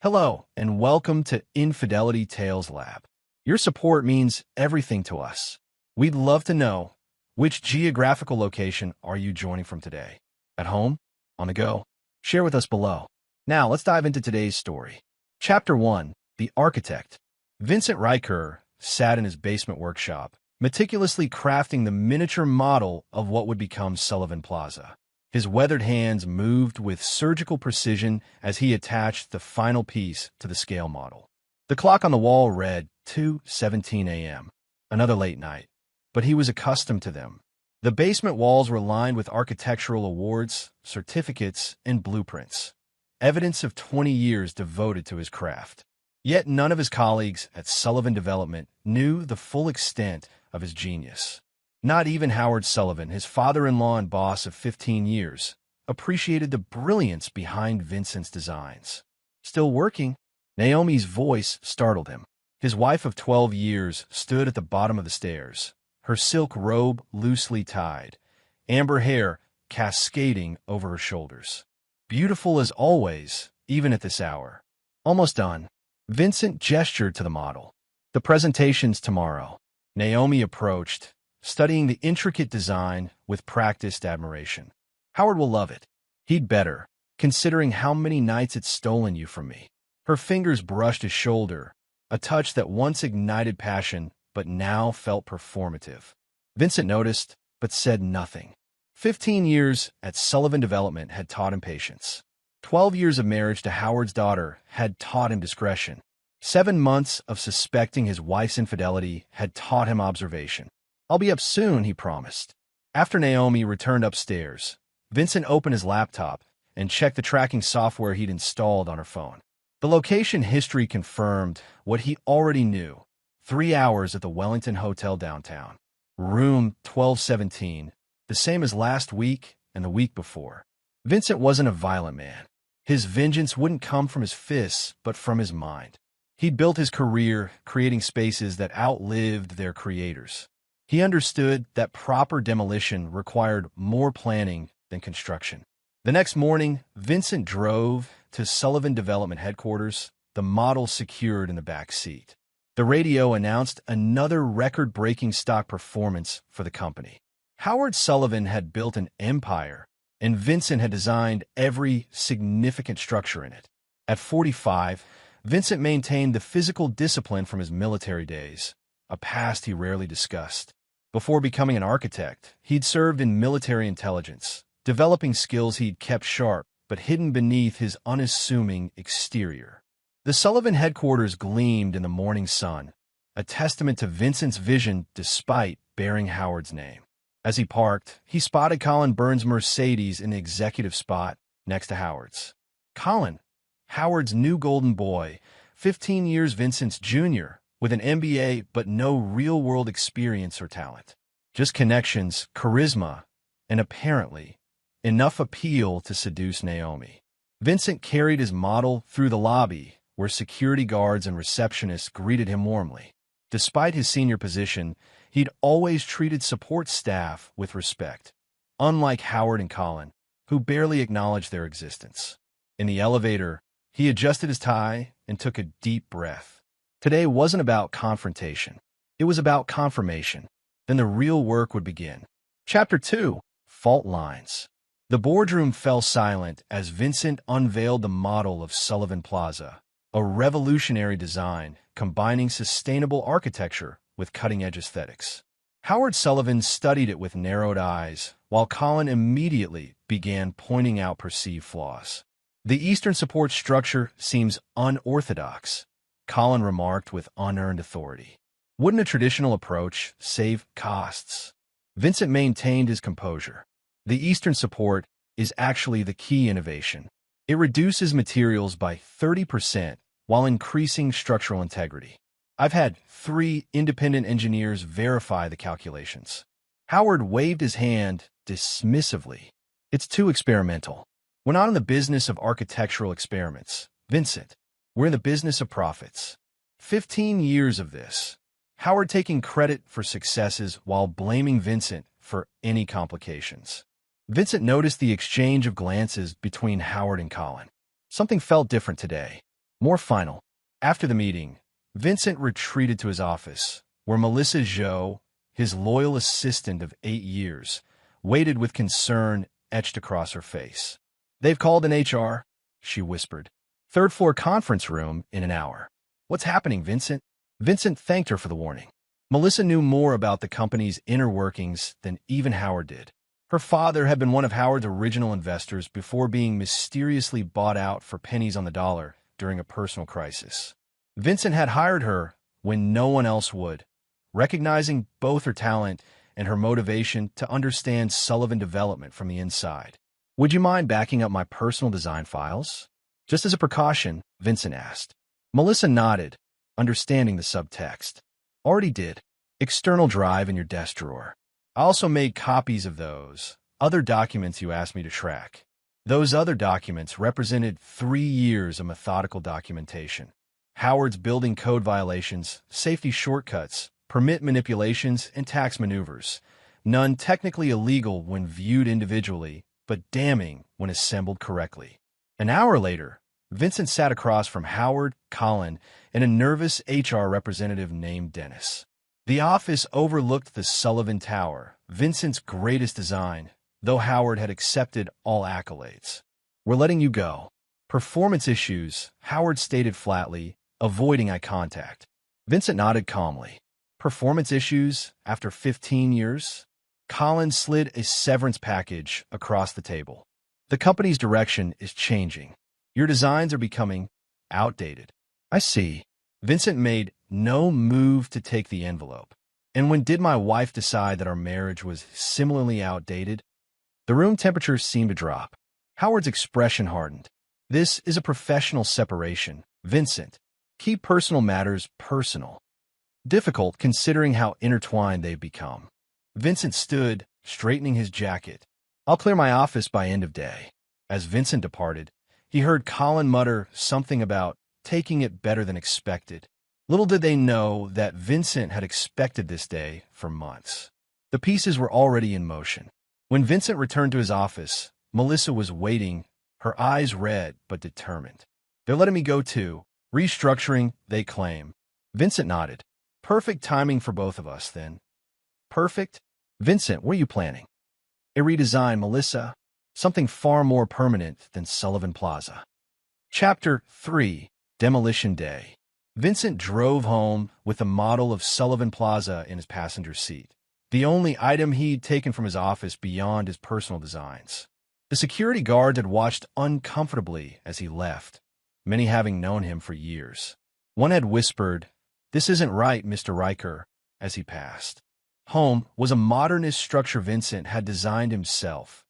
Hello, and welcome to Infidelity Tales Lab. Your support means everything to us. We'd love to know, which geographical location are you joining from today? At home? On the go? Share with us below. Now, let's dive into today's story. Chapter 1. The Architect. Vincent Riker sat in his basement workshop, meticulously crafting the miniature model of what would become Sullivan Plaza. His weathered hands moved with surgical precision as he attached the final piece to the scale model. The clock on the wall read 2:17 a.m., another late night, but he was accustomed to them. The basement walls were lined with architectural awards, certificates, and blueprints, evidence of 20 years devoted to his craft. Yet none of his colleagues at Sullivan Development knew the full extent of his genius. Not even Howard Sullivan, his father-in-law and boss of 15 years, appreciated the brilliance behind Vincent's designs. Still working? Naomi's voice startled him. His wife of 12 years stood at the bottom of the stairs, her silk robe loosely tied, amber hair cascading over her shoulders. Beautiful as always, even at this hour. Almost done. Vincent gestured to the model. The presentation's tomorrow. Naomi approached, studying the intricate design with practiced admiration. Howard will love it. He'd better, considering how many nights it's stolen you from me. Her fingers brushed his shoulder, a touch that once ignited passion but now felt performative. Vincent noticed, but said nothing. 15 years at Sullivan Development had taught him patience. 12 years of marriage to Howard's daughter had taught him discretion. 7 months of suspecting his wife's infidelity had taught him observation. "I'll be up soon," he promised. After Naomi returned upstairs, Vincent opened his laptop and checked the tracking software he'd installed on her phone. The location history confirmed what he already knew: 3 hours at the Wellington Hotel downtown. Room 1217, the same as last week and the week before. Vincent wasn't a violent man. His vengeance wouldn't come from his fists, but from his mind. He'd built his career creating spaces that outlived their creators. He understood that proper demolition required more planning than construction. The next morning, Vincent drove to Sullivan Development headquarters, the model secured in the back seat. The radio announced another record-breaking stock performance for the company. Howard Sullivan had built an empire, and Vincent had designed every significant structure in it. At 45, Vincent maintained the physical discipline from his military days, a past he rarely discussed. Before becoming an architect, he'd served in military intelligence, developing skills he'd kept sharp but hidden beneath his unassuming exterior. The Sullivan headquarters gleamed in the morning sun, a testament to Vincent's vision despite bearing Howard's name. As he parked, he spotted Colin Burns' Mercedes in the executive spot next to Howard's. Colin, Howard's new golden boy, 15 years Vincent's junior, with an MBA but no real-world experience or talent. Just connections, charisma, and apparently enough appeal to seduce Naomi. Vincent carried his model through the lobby, where security guards and receptionists greeted him warmly. Despite his senior position, he'd always treated support staff with respect, unlike Howard and Colin, who barely acknowledged their existence. In the elevator, he adjusted his tie and took a deep breath. Today wasn't about confrontation. It was about confirmation. Then the real work would begin. Chapter 2. Fault Lines. The boardroom fell silent as Vincent unveiled the model of Sullivan Plaza, a revolutionary design combining sustainable architecture with cutting-edge aesthetics. Howard Sullivan studied it with narrowed eyes, while Colin immediately began pointing out perceived flaws. "The eastern support structure seems unorthodox," Colin remarked with unearned authority. "Wouldn't a traditional approach save costs?" Vincent maintained his composure. "The eastern support is actually the key innovation. It reduces materials by 30% while increasing structural integrity. I've had 3 independent engineers verify the calculations." Howard waved his hand dismissively. "It's too experimental. We're not in the business of architectural experiments, Vincent. We're in the business of profits." 15 years of this. Howard taking credit for successes while blaming Vincent for any complications. Vincent noticed the exchange of glances between Howard and Colin. Something felt different today. More final. After the meeting, Vincent retreated to his office, where Melissa Zhou, his loyal assistant of 8 years, waited with concern etched across her face. "They've called an HR," she whispered. "Third floor conference room in an hour." "What's happening, Vincent?" Vincent thanked her for the warning. Melissa knew more about the company's inner workings than even Howard did. Her father had been one of Howard's original investors before being mysteriously bought out for pennies on the dollar during a personal crisis. Vincent had hired her when no one else would, recognizing both her talent and her motivation to understand Sullivan development from the inside. "Would you mind backing up my personal design files?" Just as a precaution, Vincent asked. Melissa nodded, understanding the subtext. "Already did. External drive in your desk drawer. I also made copies of those other documents you asked me to track." Those other documents represented 3 years of methodical documentation. Howard's building code violations, safety shortcuts, permit manipulations, and tax maneuvers. None technically illegal when viewed individually, but damning when assembled correctly. An hour later, Vincent sat across from Howard, Colin, and a nervous HR representative named Dennis. The office overlooked the Sullivan Tower, Vincent's greatest design, though Howard had accepted all accolades. "We're letting you go." "Performance issues," Howard stated flatly, avoiding eye contact. Vincent nodded calmly. "Performance issues after 15 years? Colin slid a severance package across the table. "The company's direction is changing. Your designs are becoming outdated." "I see." Vincent made no move to take the envelope. "And when did my wife decide that our marriage was similarly outdated?" The room temperature seemed to drop. Howard's expression hardened. "This is a professional separation, Vincent. Keep personal matters personal." Difficult considering how intertwined they've become. Vincent stood, straightening his jacket. "I'll clear my office by end of day." As Vincent departed, he heard Colin mutter something about taking it better than expected. Little did they know that Vincent had expected this day for months. The pieces were already in motion. When Vincent returned to his office, Melissa was waiting, her eyes red but determined. "They're letting me go too. Restructuring, they claim." Vincent nodded. "Perfect timing for both of us, then." "Perfect?" "Vincent, what are you planning?" "A redesign, Melissa. Something far more permanent than Sullivan Plaza." Chapter 3: Demolition Day. Vincent drove home with a model of Sullivan Plaza in his passenger seat, the only item he'd taken from his office beyond his personal designs. The security guards had watched uncomfortably as he left, many having known him for years. One had whispered, "This isn't right, Mr. Riker," as he passed. Home was a modernist structure Vincent had designed himself,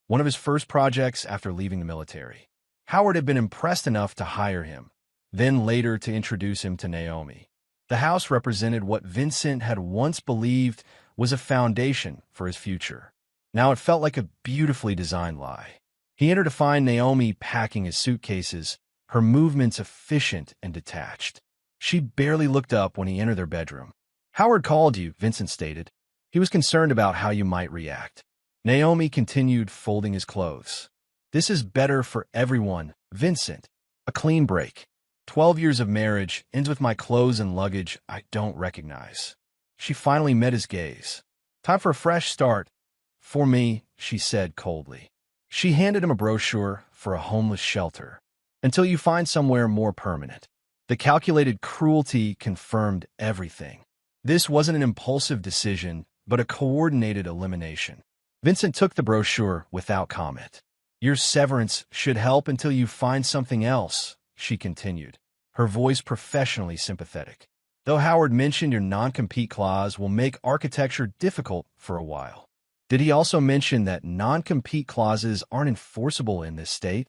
one of his first projects after leaving the military. Howard had been impressed enough to hire him, then later to introduce him to Naomi. The house represented what Vincent had once believed was a foundation for his future. Now it felt like a beautifully designed lie. He entered to find Naomi packing his suitcases, her movements efficient and detached. She barely looked up when he entered their bedroom. "Howard called you," Vincent stated. "He was concerned about how you might react." Naomi continued folding his clothes. "This is better for everyone, Vincent. A clean break. 12 years of marriage ends with my clothes and luggage I don't recognize." She finally met his gaze. "Time for a fresh start." "For me," she said coldly. She handed him a brochure for a homeless shelter. "Until you find somewhere more permanent." The calculated cruelty confirmed everything. This wasn't an impulsive decision, but a coordinated elimination. Vincent took the brochure without comment. "Your severance should help until you find something else," she continued, her voice professionally sympathetic. "Though Howard mentioned your non-compete clause will make architecture difficult for a while." Did he also mention that non-compete clauses aren't enforceable in this state?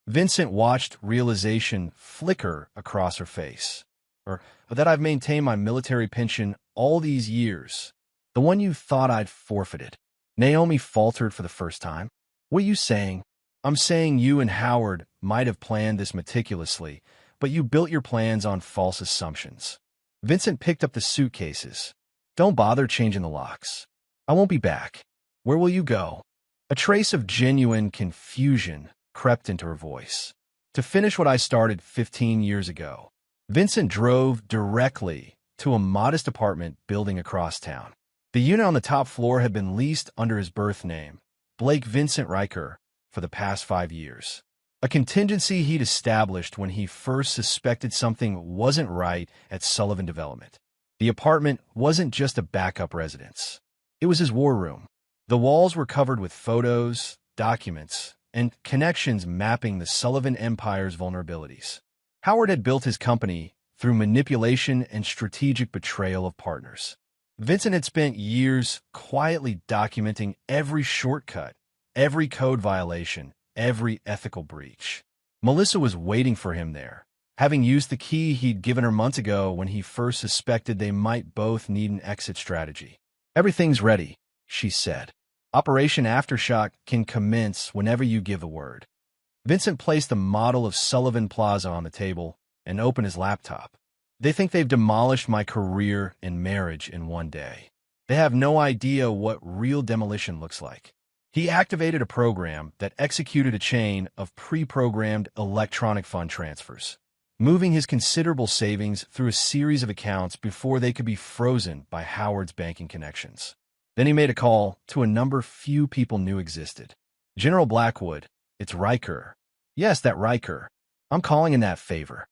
Vincent watched realization flicker across her face. Or that I've maintained my military pension all these years. The one you thought I'd forfeited. Naomi faltered for the first time. "What are you saying?" "I'm saying you and Howard might have planned this meticulously, but you built your plans on false assumptions." Vincent picked up the suitcases. "Don't bother changing the locks. I won't be back." "Where will you go?" A trace of genuine confusion crept into her voice. to finish what I started 15 years ago. Vincent drove directly to a modest apartment building across town. The unit on the top floor had been leased under his birth name, Blake Vincent Riker, for the past 5 years. A contingency he'd established when he first suspected something wasn't right at Sullivan Development. The apartment wasn't just a backup residence. It was his war room. The walls were covered with photos, documents, and connections mapping the Sullivan Empire's vulnerabilities. Howard had built his company through manipulation and strategic betrayal of partners. Vincent had spent years quietly documenting every shortcut, every code violation, every ethical breach. Melissa was waiting for him there, having used the key he'd given her months ago when he first suspected they might both need an exit strategy. "Everything's ready," she said. "Operation Aftershock can commence whenever you give the word." Vincent placed the model of Sullivan Plaza on the table and opened his laptop. "They think they've demolished my career and marriage in one day. They have no idea what real demolition looks like." He activated a program that executed a chain of pre-programmed electronic fund transfers, moving his considerable savings through a series of accounts before they could be frozen by Howard's banking connections. Then he made a call to a number few people knew existed. "General Blackwood, it's Riker." "Yes, that Riker. I'm calling in that favor."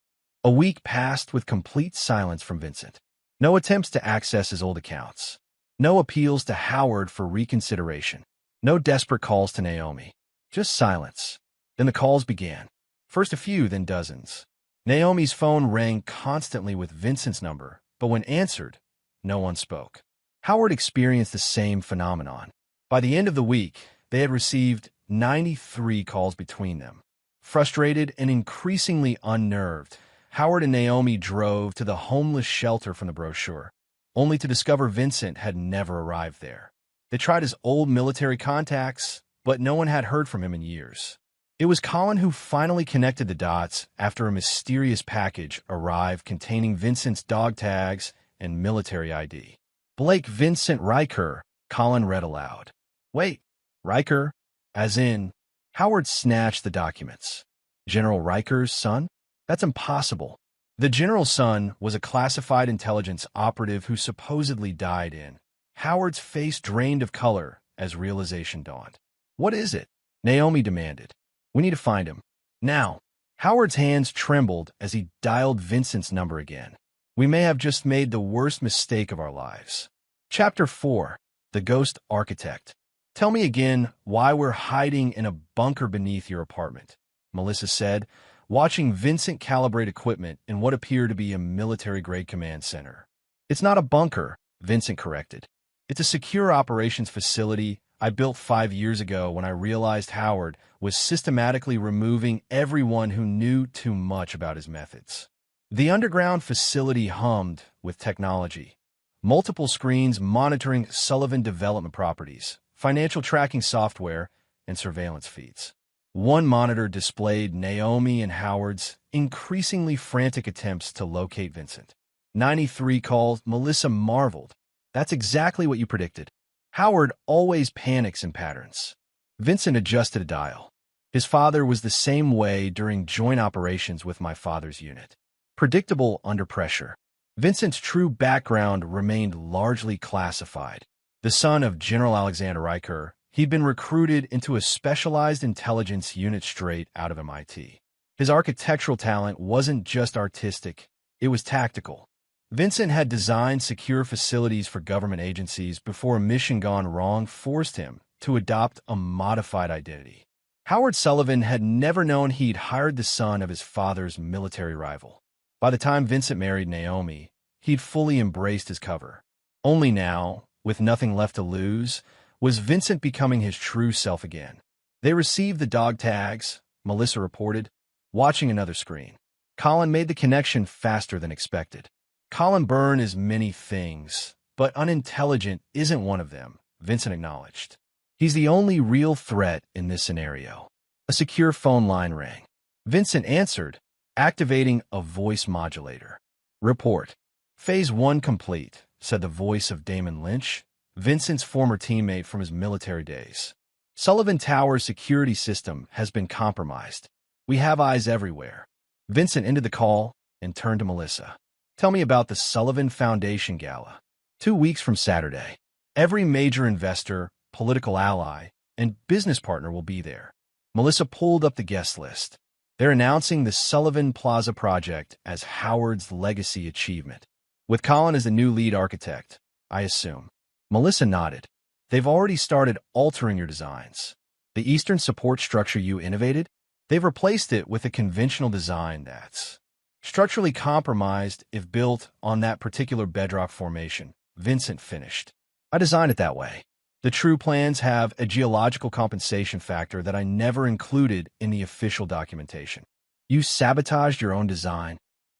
A week passed with complete silence from Vincent. No attempts to access his old accounts. No appeals to Howard for reconsideration. No desperate calls to Naomi. Just silence. Then the calls began. First a few, then dozens. Naomi's phone rang constantly with Vincent's number, but when answered, no one spoke. Howard experienced the same phenomenon. By the end of the week, they had received 93 calls between them. Frustrated and increasingly unnerved, Howard and Naomi drove to the homeless shelter from the brochure, only to discover Vincent had never arrived there. They tried his old military contacts, but no one had heard from him in years. It was Colin who finally connected the dots after a mysterious package arrived containing Vincent's dog tags and military ID. "Blake Vincent Riker," Colin read aloud. "Wait, Riker? As in..." Howard snatched the documents. "General Riker's son? That's impossible." The general's son was a classified intelligence operative who supposedly died in. Howard's face drained of color as realization dawned. "What is it?" Naomi demanded. "We need to find him. Now." Howard's hands trembled as he dialed Vincent's number again. "We may have just made the worst mistake of our lives." Chapter 4. The Ghost Architect. "Tell me again why we're hiding in a bunker beneath your apartment," Melissa said, watching Vincent calibrate equipment in what appeared to be a military-grade command center. "It's not a bunker," Vincent corrected. "It's a secure operations facility I built 5 years ago when I realized Howard was systematically removing everyone who knew too much about his methods." The underground facility hummed with technology. Multiple screens monitoring Sullivan Development properties, financial tracking software, and surveillance feeds. One monitor displayed Naomi and Howard's increasingly frantic attempts to locate Vincent. 93 calls, Melissa marveled. "That's exactly what you predicted. Howard always panics in patterns." Vincent adjusted a dial. "His father was the same way during joint operations with my father's unit. Predictable under pressure." Vincent's true background remained largely classified. The son of General Alexander Riker, he'd been recruited into a specialized intelligence unit straight out of MIT. His architectural talent wasn't just artistic, it was tactical. Vincent had designed secure facilities for government agencies before a mission gone wrong forced him to adopt a modified identity. Howard Sullivan had never known he'd hired the son of his father's military rival. By the time Vincent married Naomi, he'd fully embraced his cover. Only now, with nothing left to lose, was Vincent becoming his true self again. They received the dog tags, Melissa reported, watching another screen. Colin made the connection faster than expected. "Colin Byrne is many things, but unintelligent isn't one of them," Vincent acknowledged. "He's the only real threat in this scenario." A secure phone line rang. Vincent answered, activating a voice modulator. "Report. Phase 1 complete," said the voice of Damon Lynch, Vincent's former teammate from his military days. "Sullivan Tower's security system has been compromised. We have eyes everywhere. Vincent ended the call and turned to Melissa. Tell me about the Sullivan Foundation Gala. 2 weeks from Saturday. Every major investor, political ally, and business partner will be there. Melissa pulled up the guest list. They're announcing the Sullivan Plaza project as Howard's legacy achievement, with Colin as the new lead architect, I assume. Melissa nodded. They've already started altering your designs. The eastern support structure you innovated? They've replaced it with a conventional design that's structurally compromised if built on that particular bedrock formation. Vincent finished. I designed it that way. The true plans have a geological compensation factor that I never included in the official documentation. You sabotaged your own design.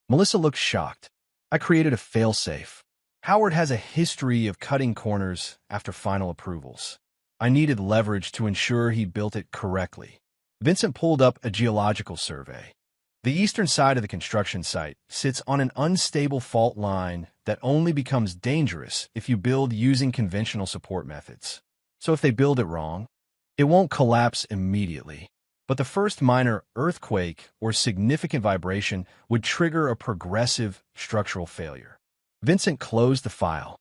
Melissa looked shocked. I created a failsafe. Howard has a history of cutting corners after final approvals. I needed leverage to ensure he built it correctly. Vincent pulled up a geological survey. The eastern side of the construction site sits on an unstable fault line that only becomes dangerous if you build using conventional support methods. So if they build it wrong, it won't collapse immediately. But the first minor earthquake or significant vibration would trigger a progressive structural failure. Vincent closed the file,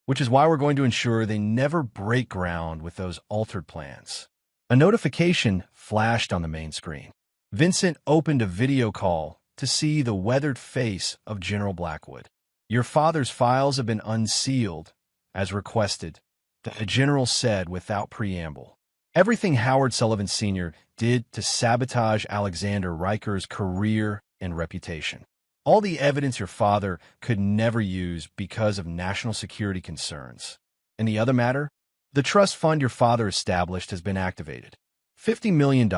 which is why we're going to ensure they never break ground with those altered plans. A notification flashed on the main screen. Vincent opened a video call to see the weathered face of General Blackwood. Your father's files have been unsealed, as requested, the general said without preamble. Everything Howard Sullivan Sr. did to sabotage Alexander Riker's career and reputation. All the evidence your father could never use because of national security concerns. In the other matter, the trust fund your father established has been activated. $50 million,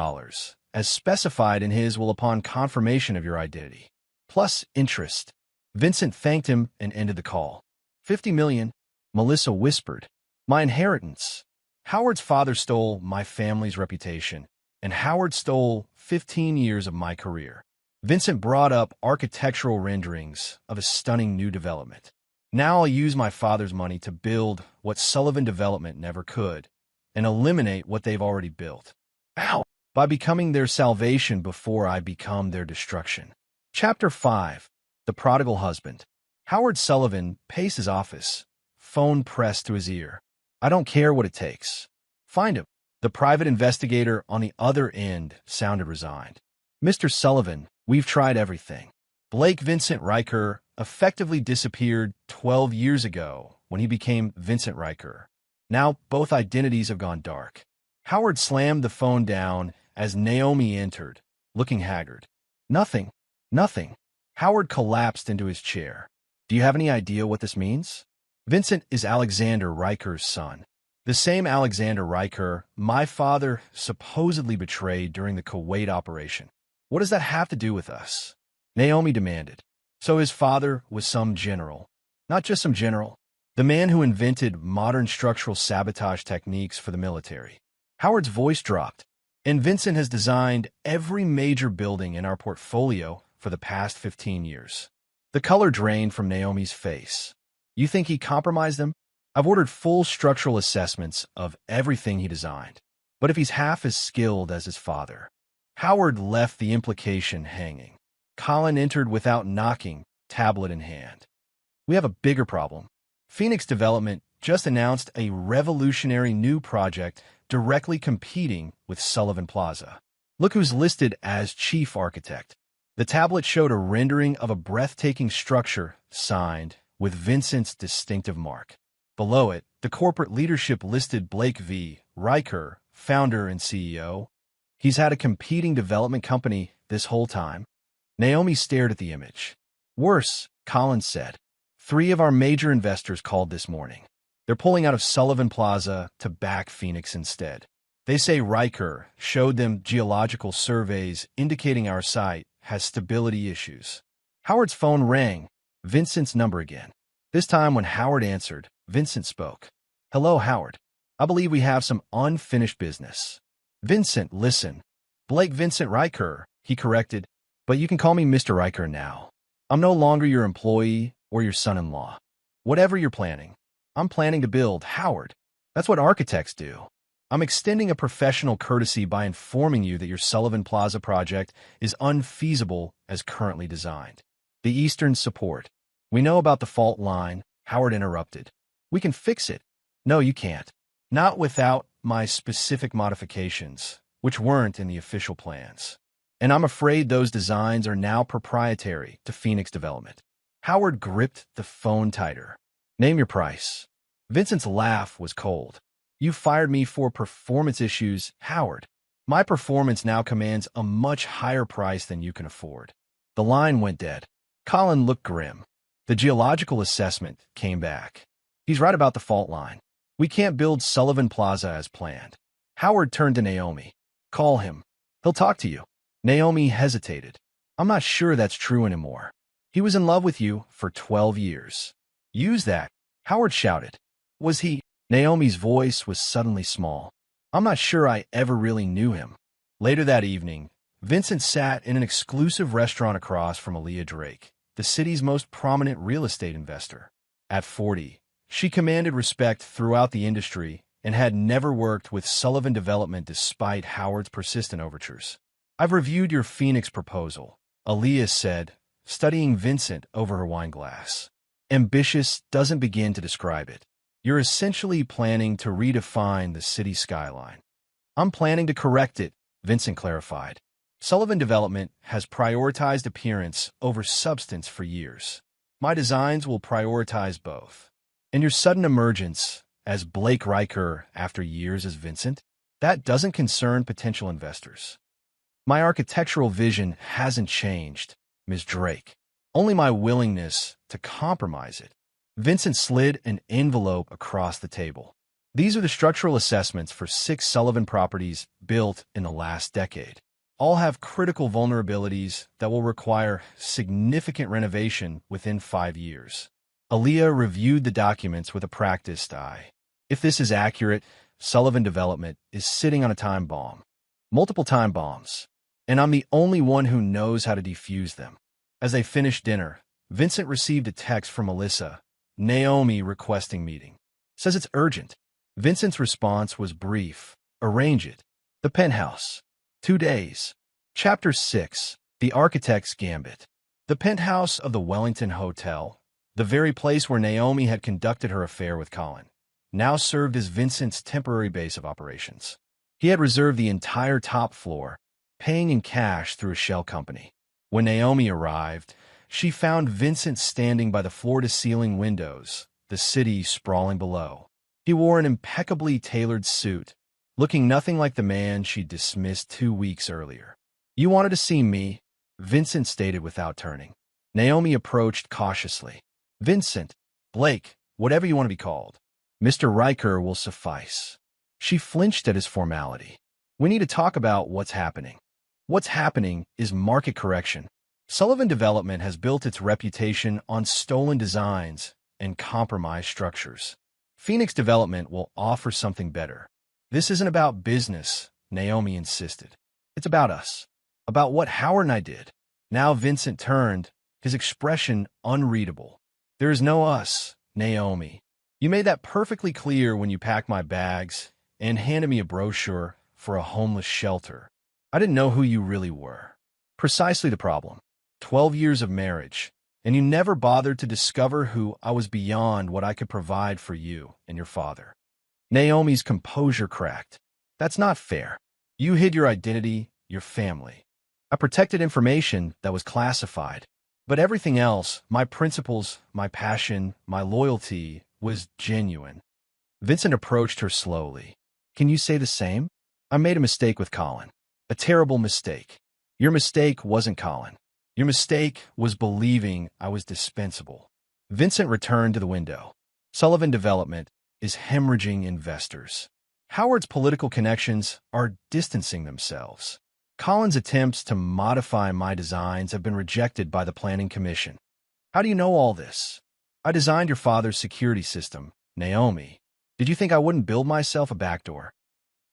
as specified in his will upon confirmation of your identity, plus interest. Vincent thanked him and ended the call. $50 million, Melissa whispered. My inheritance. Howard's father stole my family's reputation, and Howard stole 15 years of my career. Vincent brought up architectural renderings of a stunning new development. Now I'll use my father's money to build what Sullivan Development never could, and eliminate what they've already built. Ow! By becoming their salvation before I become their destruction. Chapter 5. The Prodigal Husband. Howard Sullivan paced his office, phone pressed to his ear. I don't care what it takes. Find him. The private investigator on the other end sounded resigned. Mr. Sullivan, we've tried everything. Blake Vincent Riker effectively disappeared 12 years ago when he became Vincent Riker. Now both identities have gone dark. Howard slammed the phone down as Naomi entered, looking haggard. Nothing. Howard collapsed into his chair. Do you have any idea what this means? Vincent is Alexander Riker's son. The same Alexander Riker my father supposedly betrayed during the Kuwait operation. What does that have to do with us? Naomi demanded. So his father was some general. Not just some general. The man who invented modern structural sabotage techniques for the military. Howard's voice dropped. And Vincent has designed every major building in our portfolio for the past 15 years. The color drained from Naomi's face. You think he compromised them? I've ordered full structural assessments of everything he designed. But if he's half as skilled as his father. Howard left the implication hanging. Colin entered without knocking, tablet in hand. We have a bigger problem. Phoenix Development just announced a revolutionary new project directly competing with Sullivan Plaza. Look who's listed as chief architect. The tablet showed a rendering of a breathtaking structure signed with Vincent's distinctive mark. Below it, the corporate leadership listed Blake V. Riker, founder and CEO. He's had a competing development company this whole time. Naomi stared at the image. Worse, Collins said. 3 of our major investors called this morning. They're pulling out of Sullivan Plaza to back Phoenix instead. They say Riker showed them geological surveys indicating our site has stability issues. Howard's phone rang, Vincent's number again. This time when Howard answered, Vincent spoke. Hello, Howard. I believe we have some unfinished business. Vincent, listen. Blake Vincent Riker, he corrected, but you can call me Mr. Riker now. I'm no longer your employee or your son-in-law. Whatever you're planning, I'm planning to build, Howard. That's what architects do. I'm extending a professional courtesy by informing you that your Sullivan Plaza project is unfeasible as currently designed. The Eastern support. We know about the fault line, Howard interrupted. We can fix it. No, you can't. Not without my specific modifications, which weren't in the official plans. And I'm afraid those designs are now proprietary to Phoenix Development. Howard gripped the phone tighter. Name your price. Vincent's laugh was cold. You fired me for performance issues, Howard. My performance now commands a much higher price than you can afford. The line went dead. Colin looked grim. The geological assessment came back. He's right about the fault line. We can't build Sullivan Plaza as planned. Howard turned to Naomi. Call him. He'll talk to you. Naomi hesitated. I'm not sure that's true anymore. He was in love with you for 12 years. Use that, Howard shouted. Was he? Naomi's voice was suddenly small. I'm not sure I ever really knew him. Later that evening, Vincent sat in an exclusive restaurant across from Aaliyah Drake, the city's most prominent real estate investor. At 40, she commanded respect throughout the industry and had never worked with Sullivan Development despite Howard's persistent overtures. I've reviewed your Phoenix proposal, Aaliyah said, studying Vincent over her wine glass. Ambitious doesn't begin to describe it. You're essentially planning to redefine the city skyline. I'm planning to correct it, Vincent clarified. Sullivan Development has prioritized appearance over substance for years. My designs will prioritize both. And your sudden emergence as Blake Riker after years as Vincent, that doesn't concern potential investors. My architectural vision hasn't changed, Ms. Drake. Only my willingness to compromise it. Vincent slid an envelope across the table. These are the structural assessments for 6 Sullivan properties built in the last decade. All have critical vulnerabilities that will require significant renovation within 5 years. Aaliyah reviewed the documents with a practiced eye. If this is accurate, Sullivan Development is sitting on a time bomb. Multiple time bombs. And I'm the only one who knows how to defuse them. As they finished dinner, Vincent received a text from Melissa, Naomi requesting meeting. Says it's urgent. Vincent's response was brief. Arrange it. The penthouse. 2 days. Chapter 6. The Architect's Gambit. The penthouse of the Wellington Hotel, the very place where Naomi had conducted her affair with Colin, now served as Vincent's temporary base of operations. He had reserved the entire top floor, paying in cash through a shell company. When Naomi arrived, she found Vincent standing by the floor-to-ceiling windows, the city sprawling below. He wore an impeccably tailored suit, looking nothing like the man she'd dismissed 2 weeks earlier. You wanted to see me, Vincent stated without turning. Naomi approached cautiously. Vincent, Blake, whatever you want to be called. Mr. Riker will suffice. She flinched at his formality. We need to talk about what's happening. What's happening is market correction. Sullivan Development has built its reputation on stolen designs and compromised structures. Phoenix Development will offer something better. This isn't about business, Naomi insisted. It's about us. About what Howard and I did. Now Vincent turned, his expression unreadable. There is no us, Naomi. You made that perfectly clear when you packed my bags and handed me a brochure for a homeless shelter. I didn't know who you really were. Precisely the problem. 12 years of marriage, and you never bothered to discover who I was beyond what I could provide for you and your father. Naomi's composure cracked. That's not fair. You hid your identity, your family. I protected information that was classified. But everything else, my principles, my passion, my loyalty, was genuine. Vincent approached her slowly. Can you say the same? I made a mistake with Colin. A terrible mistake. Your mistake wasn't Colin. Your mistake was believing I was dispensable. Vincent returned to the window. Sullivan Development is hemorrhaging investors. Howard's political connections are distancing themselves. Colin's attempts to modify my designs have been rejected by the Planning Commission. How do you know all this? I designed your father's security system, Naomi. Did you think I wouldn't build myself a backdoor?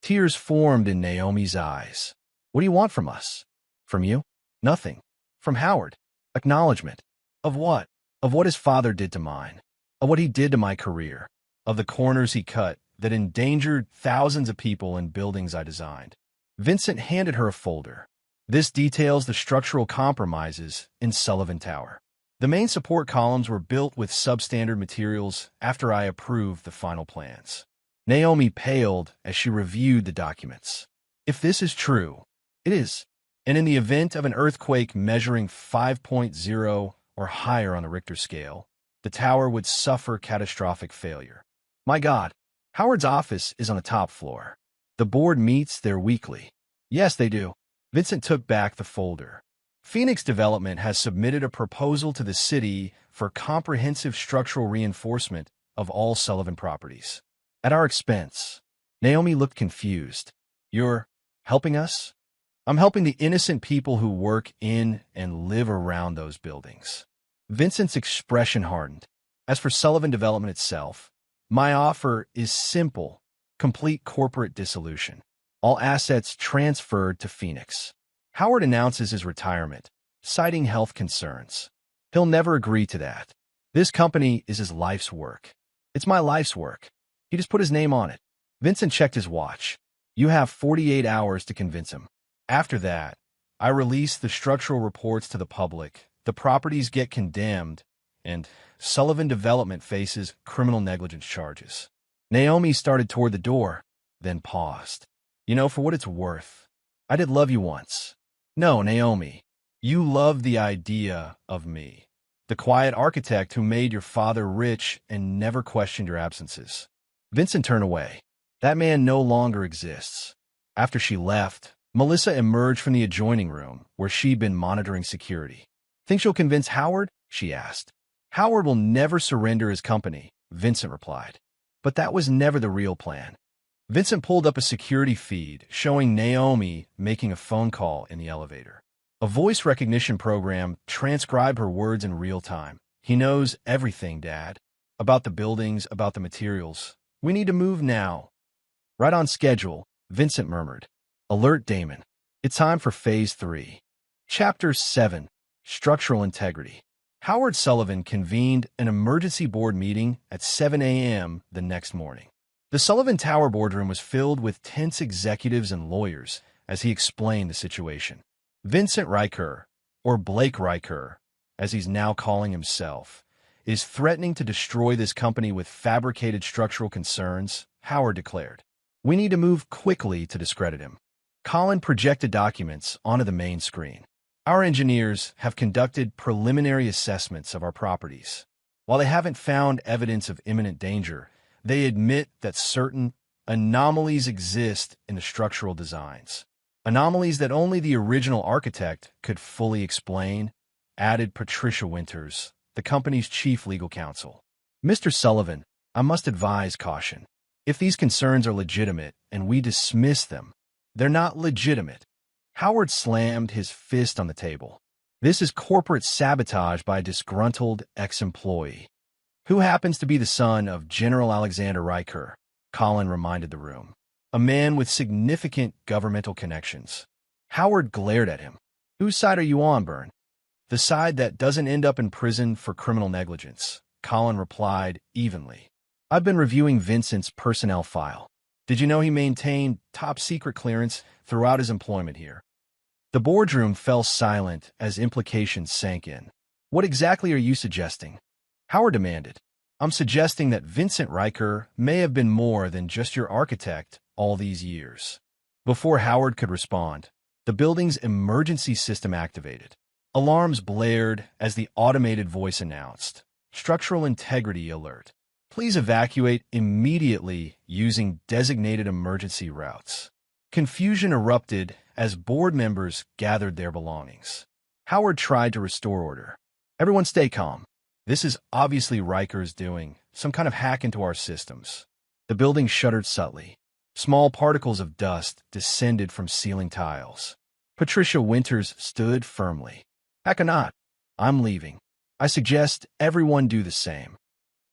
Tears formed in Naomi's eyes. What do you want from us? From you? Nothing. From Howard? Acknowledgement. Of what? Of what his father did to mine. Of what he did to my career. Of the corners he cut, that endangered thousands of people in buildings I designed. Vincent handed her a folder. This details the structural compromises in Sullivan Tower. The main support columns were built with substandard materials after I approved the final plans. Naomi paled as she reviewed the documents. If this is true, it is. And in the event of an earthquake measuring 5.0 or higher on the Richter scale, the tower would suffer catastrophic failure. My God, Howard's office is on the top floor. The board meets there weekly. Yes, they do. Vincent took back the folder. Phoenix Development has submitted a proposal to the city for comprehensive structural reinforcement of all Sullivan properties. At our expense. Naomi looked confused. You're helping us? I'm helping the innocent people who work in and live around those buildings. Vincent's expression hardened. As for Sullivan Development itself, my offer is simple, complete corporate dissolution. All assets transferred to Phoenix. Howard announces his retirement, citing health concerns. He'll never agree to that. This company is his life's work. It's my life's work. He just put his name on it. Vincent checked his watch. You have 48 hours to convince him. After that, I release the structural reports to the public, the properties get condemned, and Sullivan Development faces criminal negligence charges. Naomi started toward the door, then paused. You know, for what it's worth, I did love you once. No, Naomi, you loved the idea of me, the quiet architect who made your father rich and never questioned your absences. Vincent turned away. That man no longer exists. After she left, Melissa emerged from the adjoining room where she'd been monitoring security. Think you'll convince Howard? She asked. Howard will never surrender his company, Vincent replied. But that was never the real plan. Vincent pulled up a security feed showing Naomi making a phone call in the elevator. A voice recognition program transcribed her words in real time. He knows everything, Dad. About the buildings, about the materials. We need to move now. Right on schedule, Vincent murmured. Alert Damon. It's time for Phase 3. Chapter 7. Structural Integrity. Howard Sullivan convened an emergency board meeting at 7 a.m. the next morning. The Sullivan Tower boardroom was filled with tense executives and lawyers as he explained the situation. Vincent Riker, or Blake Riker, as he's now calling himself, is threatening to destroy this company with fabricated structural concerns, Howard declared. We need to move quickly to discredit him. Colin projected documents onto the main screen. Our engineers have conducted preliminary assessments of our properties. While they haven't found evidence of imminent danger, they admit that certain anomalies exist in the structural designs. Anomalies that only the original architect could fully explain, added Patricia Winters, the company's chief legal counsel. Mr. Sullivan, I must advise caution. If these concerns are legitimate and we dismiss them, they're not legitimate. Howard slammed his fist on the table. This is corporate sabotage by a disgruntled ex-employee. Who happens to be the son of General Alexander Riker, Colin reminded the room. A man with significant governmental connections. Howard glared at him. Whose side are you on, Byrne? The side that doesn't end up in prison for criminal negligence, Colin replied evenly. I've been reviewing Vincent's personnel file. Did you know he maintained top-secret clearance throughout his employment here? The boardroom fell silent as implications sank in. What exactly are you suggesting? Howard demanded. I'm suggesting that Vincent Riker may have been more than just your architect all these years. Before Howard could respond, the building's emergency system activated. Alarms blared as the automated voice announced, Structural Integrity Alert. Please evacuate immediately using designated emergency routes. Confusion erupted as board members gathered their belongings. Howard tried to restore order. Everyone stay calm. This is obviously Riker's doing, some kind of hack into our systems. The building shuddered subtly. Small particles of dust descended from ceiling tiles. Patricia Winters stood firmly. Heck or not, I'm leaving. I suggest everyone do the same.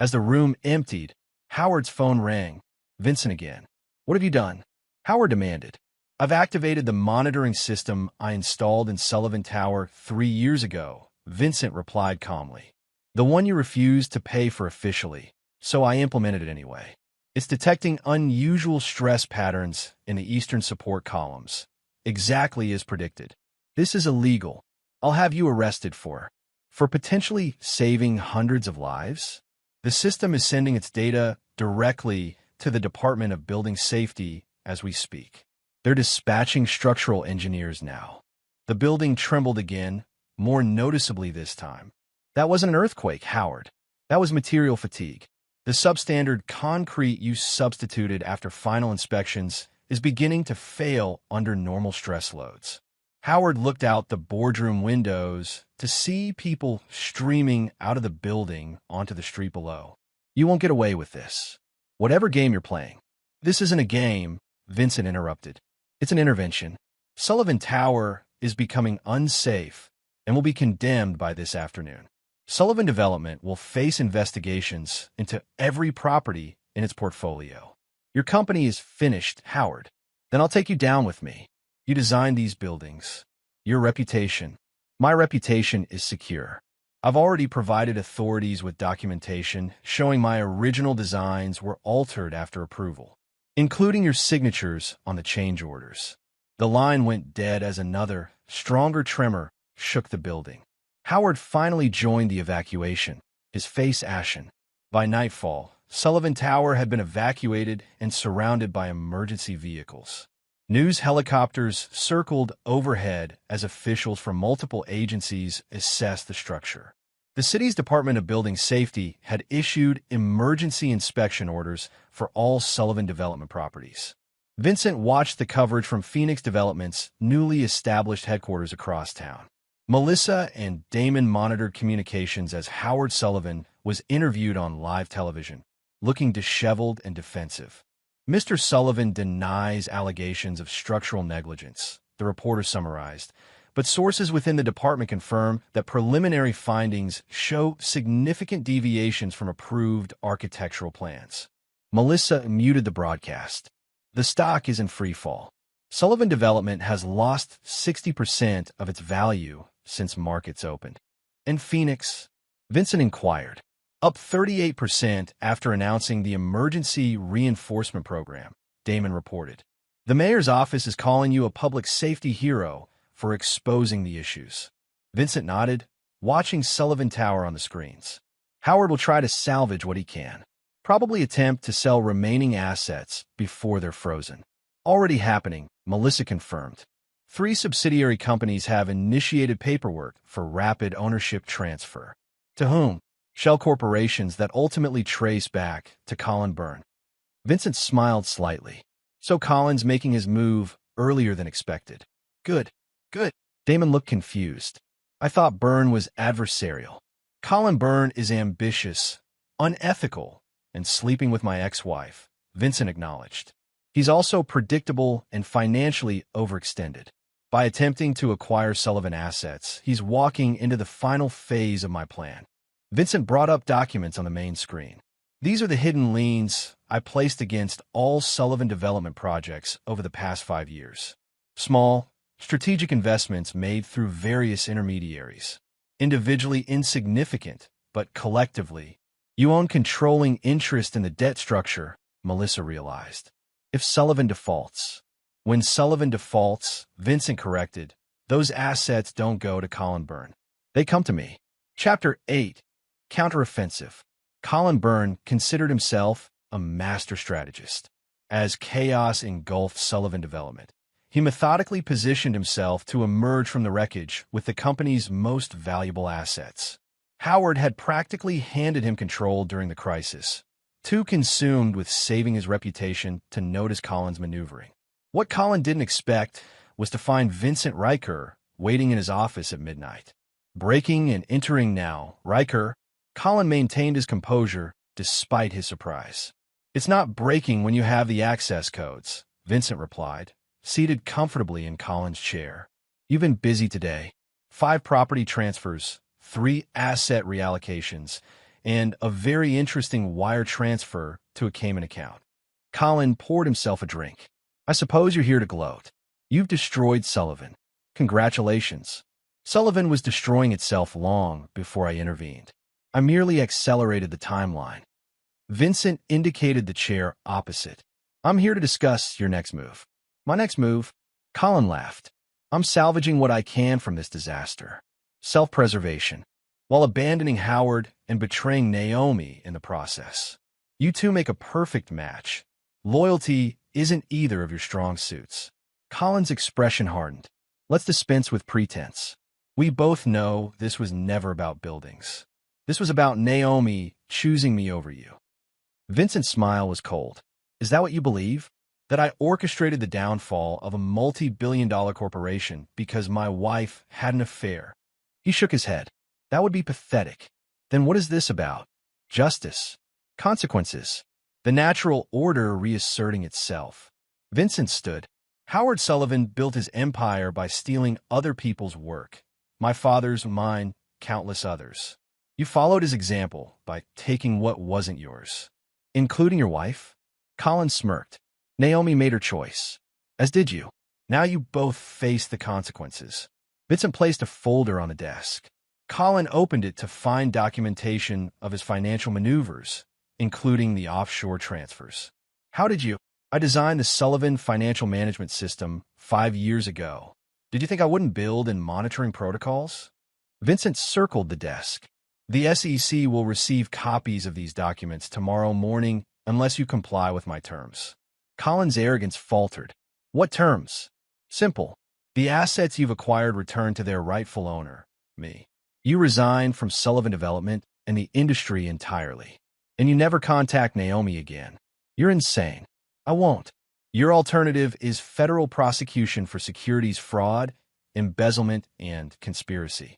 As the room emptied, Howard's phone rang. Vincent again. What have you done? Howard demanded. I've activated the monitoring system I installed in Sullivan Tower 3 years ago, Vincent replied calmly. The one you refused to pay for officially, so I implemented it anyway. It's detecting unusual stress patterns in the eastern support columns, exactly as predicted. This is illegal. I'll have you arrested for potentially saving hundreds of lives. The system is sending its data directly to the Department of Building Safety as we speak. They're dispatching structural engineers now. The building trembled again, more noticeably this time. That wasn't an earthquake, Howard. That was material fatigue. The substandard concrete you substituted after final inspections is beginning to fail under normal stress loads. Howard looked out the boardroom windows to see people streaming out of the building onto the street below. You won't get away with this. Whatever game you're playing. This isn't a game, Vincent interrupted. It's an intervention. Sullivan Tower is becoming unsafe and will be condemned by this afternoon. Sullivan Development will face investigations into every property in its portfolio. Your company is finished, Howard. Then I'll take you down with me. You designed these buildings. Your reputation. My reputation is secure. I've already provided authorities with documentation showing my original designs were altered after approval, including your signatures on the change orders. The line went dead as another, stronger tremor shook the building. Howard finally joined the evacuation, his face ashen. By nightfall, Sullivan Tower had been evacuated and surrounded by emergency vehicles. News helicopters circled overhead as officials from multiple agencies assessed the structure. The city's Department of Building Safety had issued emergency inspection orders for all Sullivan Development properties. Vincent watched the coverage from Phoenix Development's newly established headquarters across town. Melissa and Damon monitored communications as Howard Sullivan was interviewed on live television, looking disheveled and defensive. Mr. Sullivan denies allegations of structural negligence, the reporter summarized, but sources within the department confirm that preliminary findings show significant deviations from approved architectural plans. Melissa muted the broadcast. The stock is in free fall. Sullivan Development has lost 60% of its value since markets opened. And Phoenix? Vincent inquired. Up 38% after announcing the emergency reinforcement program, Damon reported. The mayor's office is calling you a public safety hero for exposing the issues. Vincent nodded, watching Sullivan Tower on the screens. Howard will try to salvage what he can. Probably attempt to sell remaining assets before they're frozen. Already happening, Melissa confirmed. 3 subsidiary companies have initiated paperwork for rapid ownership transfer. To whom? Shell corporations that ultimately trace back to Colin Byrne. Vincent smiled slightly. So Colin's making his move earlier than expected. Good. Damon looked confused. I thought Byrne was adversarial. Colin Byrne is ambitious, unethical, and sleeping with my ex-wife, Vincent acknowledged. He's also predictable and financially overextended. By attempting to acquire Sullivan assets, he's walking into the final phase of my plan. Vincent brought up documents on the main screen. These are the hidden liens I placed against all Sullivan Development projects over the past 5 years. Small, strategic investments made through various intermediaries. Individually insignificant, but collectively, you own controlling interest in the debt structure, Melissa realized. If Sullivan defaults. When Sullivan defaults, Vincent corrected, those assets don't go to Colin Byrne. They come to me. Chapter 8. Counteroffensive. Colin Byrne considered himself a master strategist. As chaos engulfed Sullivan Development, he methodically positioned himself to emerge from the wreckage with the company's most valuable assets. Howard had practically handed him control during the crisis, too consumed with saving his reputation to notice Colin's maneuvering. What Colin didn't expect was to find Vincent Riker waiting in his office at midnight. Breaking and entering now, Riker. Colin maintained his composure despite his surprise. It's not breaking when you have the access codes, Vincent replied, seated comfortably in Colin's chair. You've been busy today. 5 property transfers, 3 asset reallocations, and a very interesting wire transfer to a Cayman account. Colin poured himself a drink. I suppose you're here to gloat. You've destroyed Sullivan. Congratulations. Sullivan was destroying itself long before I intervened. I merely accelerated the timeline. Vincent indicated the chair opposite. I'm here to discuss your next move. My next move? Colin laughed. I'm salvaging what I can from this disaster. Self-preservation, while abandoning Howard and betraying Naomi in the process. You two make a perfect match. Loyalty isn't either of your strong suits. Colin's expression hardened. Let's dispense with pretense. We both know this was never about buildings. This was about Naomi choosing me over you. Vincent's smile was cold. Is that what you believe? That I orchestrated the downfall of a multi-billion-dollar corporation because my wife had an affair? He shook his head. That would be pathetic. Then what is this about? Justice. Consequences. The natural order reasserting itself. Vincent stood. Howard Sullivan built his empire by stealing other people's work. My father's, mine, countless others. You followed his example by taking what wasn't yours. Including your wife? Colin smirked. Naomi made her choice. As did you. Now you both face the consequences. Vincent placed a folder on the desk. Colin opened it to find documentation of his financial maneuvers, including the offshore transfers. How did you? I designed the Sullivan financial management system 5 years ago. Did you think I wouldn't build in monitoring protocols? Vincent circled the desk. The SEC will receive copies of these documents tomorrow morning unless you comply with my terms. Colin's arrogance faltered. What terms? Simple. The assets you've acquired return to their rightful owner, me. You resign from Sullivan Development and the industry entirely. And you never contact Naomi again. You're insane. I won't. Your alternative is federal prosecution for securities fraud, embezzlement, and conspiracy.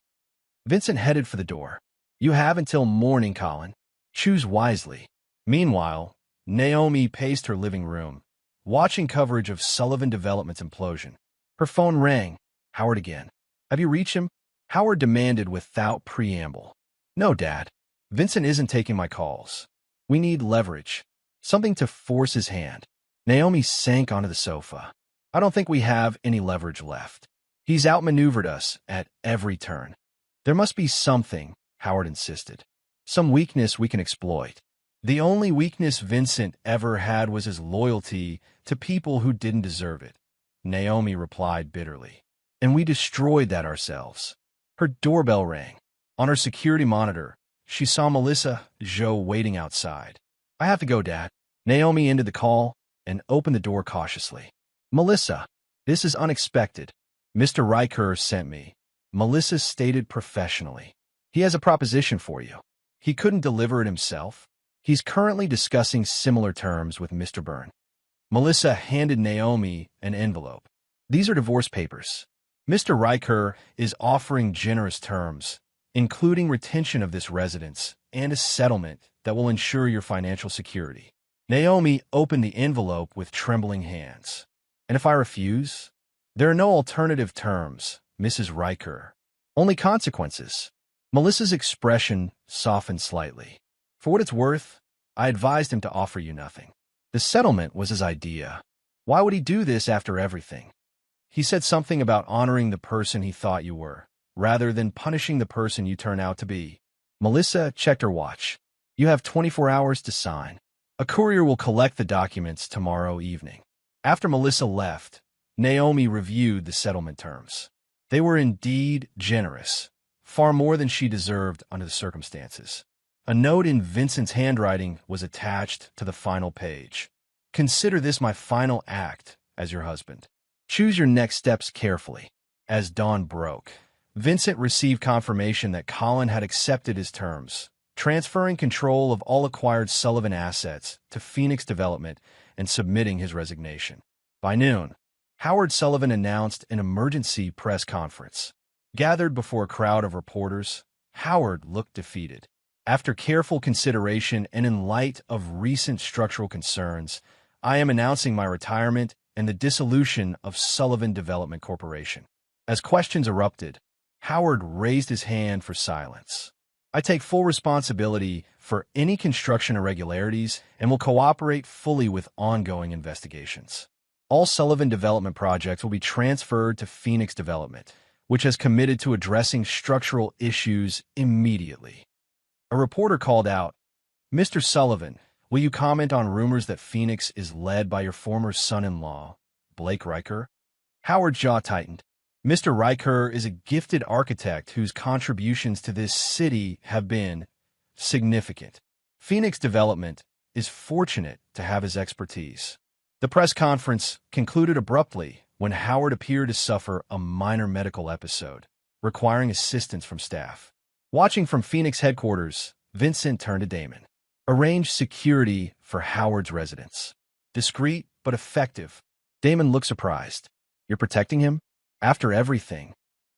Vincent headed for the door. You have until morning, Colin. Choose wisely. Meanwhile, Naomi paced her living room, watching coverage of Sullivan Development's implosion. Her phone rang. Howard again. Have you reached him? Howard demanded without preamble. No, Dad. Vincent isn't taking my calls. We need leverage. Something to force his hand. Naomi sank onto the sofa. I don't think we have any leverage left. He's outmaneuvered us at every turn. There must be something, Howard insisted. Some weakness we can exploit. The only weakness Vincent ever had was his loyalty to people who didn't deserve it, Naomi replied bitterly. And we destroyed that ourselves. Her doorbell rang. On her security monitor, she saw Melissa Joe waiting outside. I have to go, Dad. Naomi ended the call and opened the door cautiously. Melissa, this is unexpected. Mr. Riker sent me. Melissa stated professionally. He has a proposition for you. He couldn't deliver it himself. He's currently discussing similar terms with Mr. Byrne. Melissa handed Naomi an envelope. These are divorce papers. Mr. Riker is offering generous terms, including retention of this residence and a settlement that will ensure your financial security. Naomi opened the envelope with trembling hands. And if I refuse? There are no alternative terms, Mrs. Riker. Only consequences. Melissa's expression softened slightly. For what it's worth, I advised him to offer you nothing. The settlement was his idea. Why would he do this after everything? He said something about honoring the person he thought you were, rather than punishing the person you turn out to be. Melissa checked her watch. You have 24 hours to sign. A courier will collect the documents tomorrow evening. After Melissa left, Naomi reviewed the settlement terms. They were indeed generous, far more than she deserved under the circumstances. A note in Vincent's handwriting was attached to the final page. Consider this my final act as your husband. Choose your next steps carefully. As dawn broke, Vincent received confirmation that Colin had accepted his terms, transferring control of all acquired Sullivan assets to Phoenix Development and submitting his resignation. By noon, Howard Sullivan announced an emergency press conference. Gathered before a crowd of reporters, Howard looked defeated. After careful consideration and in light of recent structural concerns, I am announcing my retirement and the dissolution of Sullivan Development Corporation. As questions erupted, Howard raised his hand for silence. I take full responsibility for any construction irregularities and will cooperate fully with ongoing investigations. All Sullivan Development projects will be transferred to Phoenix Development, which has committed to addressing structural issues immediately. A reporter called out, Mr. Sullivan, Will you comment on rumors that Phoenix is led by your former son-in-law, Blake Riker? Howard's jaw tightened. Mr. Riker is a gifted architect whose contributions to this city have been significant. Phoenix Development is fortunate to have his expertise. The press conference concluded abruptly when Howard appeared to suffer a minor medical episode, requiring assistance from staff. Watching from Phoenix headquarters, Vincent turned to Damon. Arrange security for Howard's residence. Discreet but effective. Damon looked surprised. You're protecting him? After everything.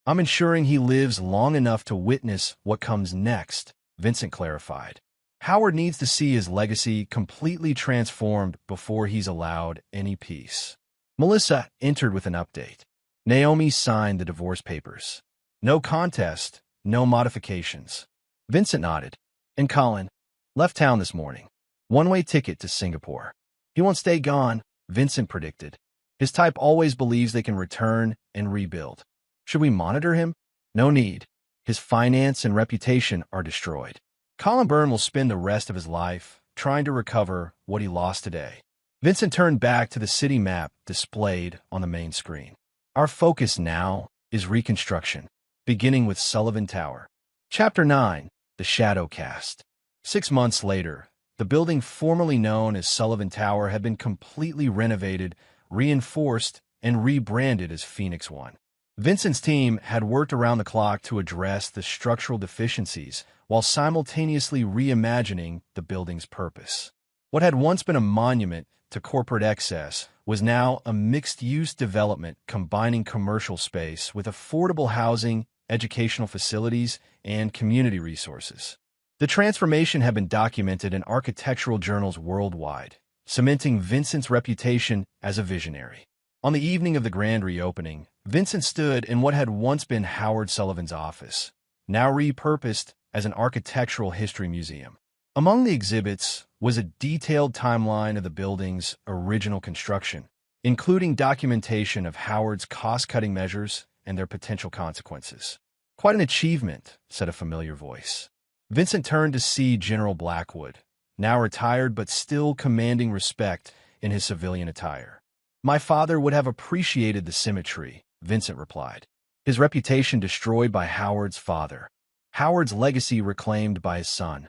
I'm ensuring he lives long enough to witness what comes next, Vincent clarified. Howard needs to see his legacy completely transformed before he's allowed any peace. Melissa entered with an update. Naomi signed the divorce papers. No contest, no modifications. Vincent nodded. And Colin left town this morning. One-way ticket to Singapore. He won't stay gone, Vincent predicted. His type always believes they can return and rebuild. Should we monitor him? No need. His finance and reputation are destroyed. Colin Byrne will spend the rest of his life trying to recover what he lost today. Vincent turned back to the city map displayed on the main screen. Our focus now is reconstruction, beginning with Sullivan Tower. Chapter 9, The Shadow Cast. 6 months later, the building formerly known as Sullivan Tower had been completely renovated, reinforced, and rebranded as Phoenix One. Vincent's team had worked around the clock to address the structural deficiencies while simultaneously reimagining the building's purpose. What had once been a monument to corporate excess was now a mixed-use development combining commercial space with affordable housing, educational facilities, and community resources. The transformation had been documented in architectural journals worldwide, cementing Vincent's reputation as a visionary. On the evening of the grand reopening, Vincent stood in what had once been Howard Sullivan's office, now repurposed as an architectural history museum. Among the exhibits was a detailed timeline of the building's original construction, including documentation of Howard's cost-cutting measures and their potential consequences. Quite an achievement, said a familiar voice. Vincent turned to see General Blackwood, now retired but still commanding respect in his civilian attire. My father would have appreciated the symmetry, Vincent replied. His reputation destroyed by Howard's father. Howard's legacy reclaimed by his son.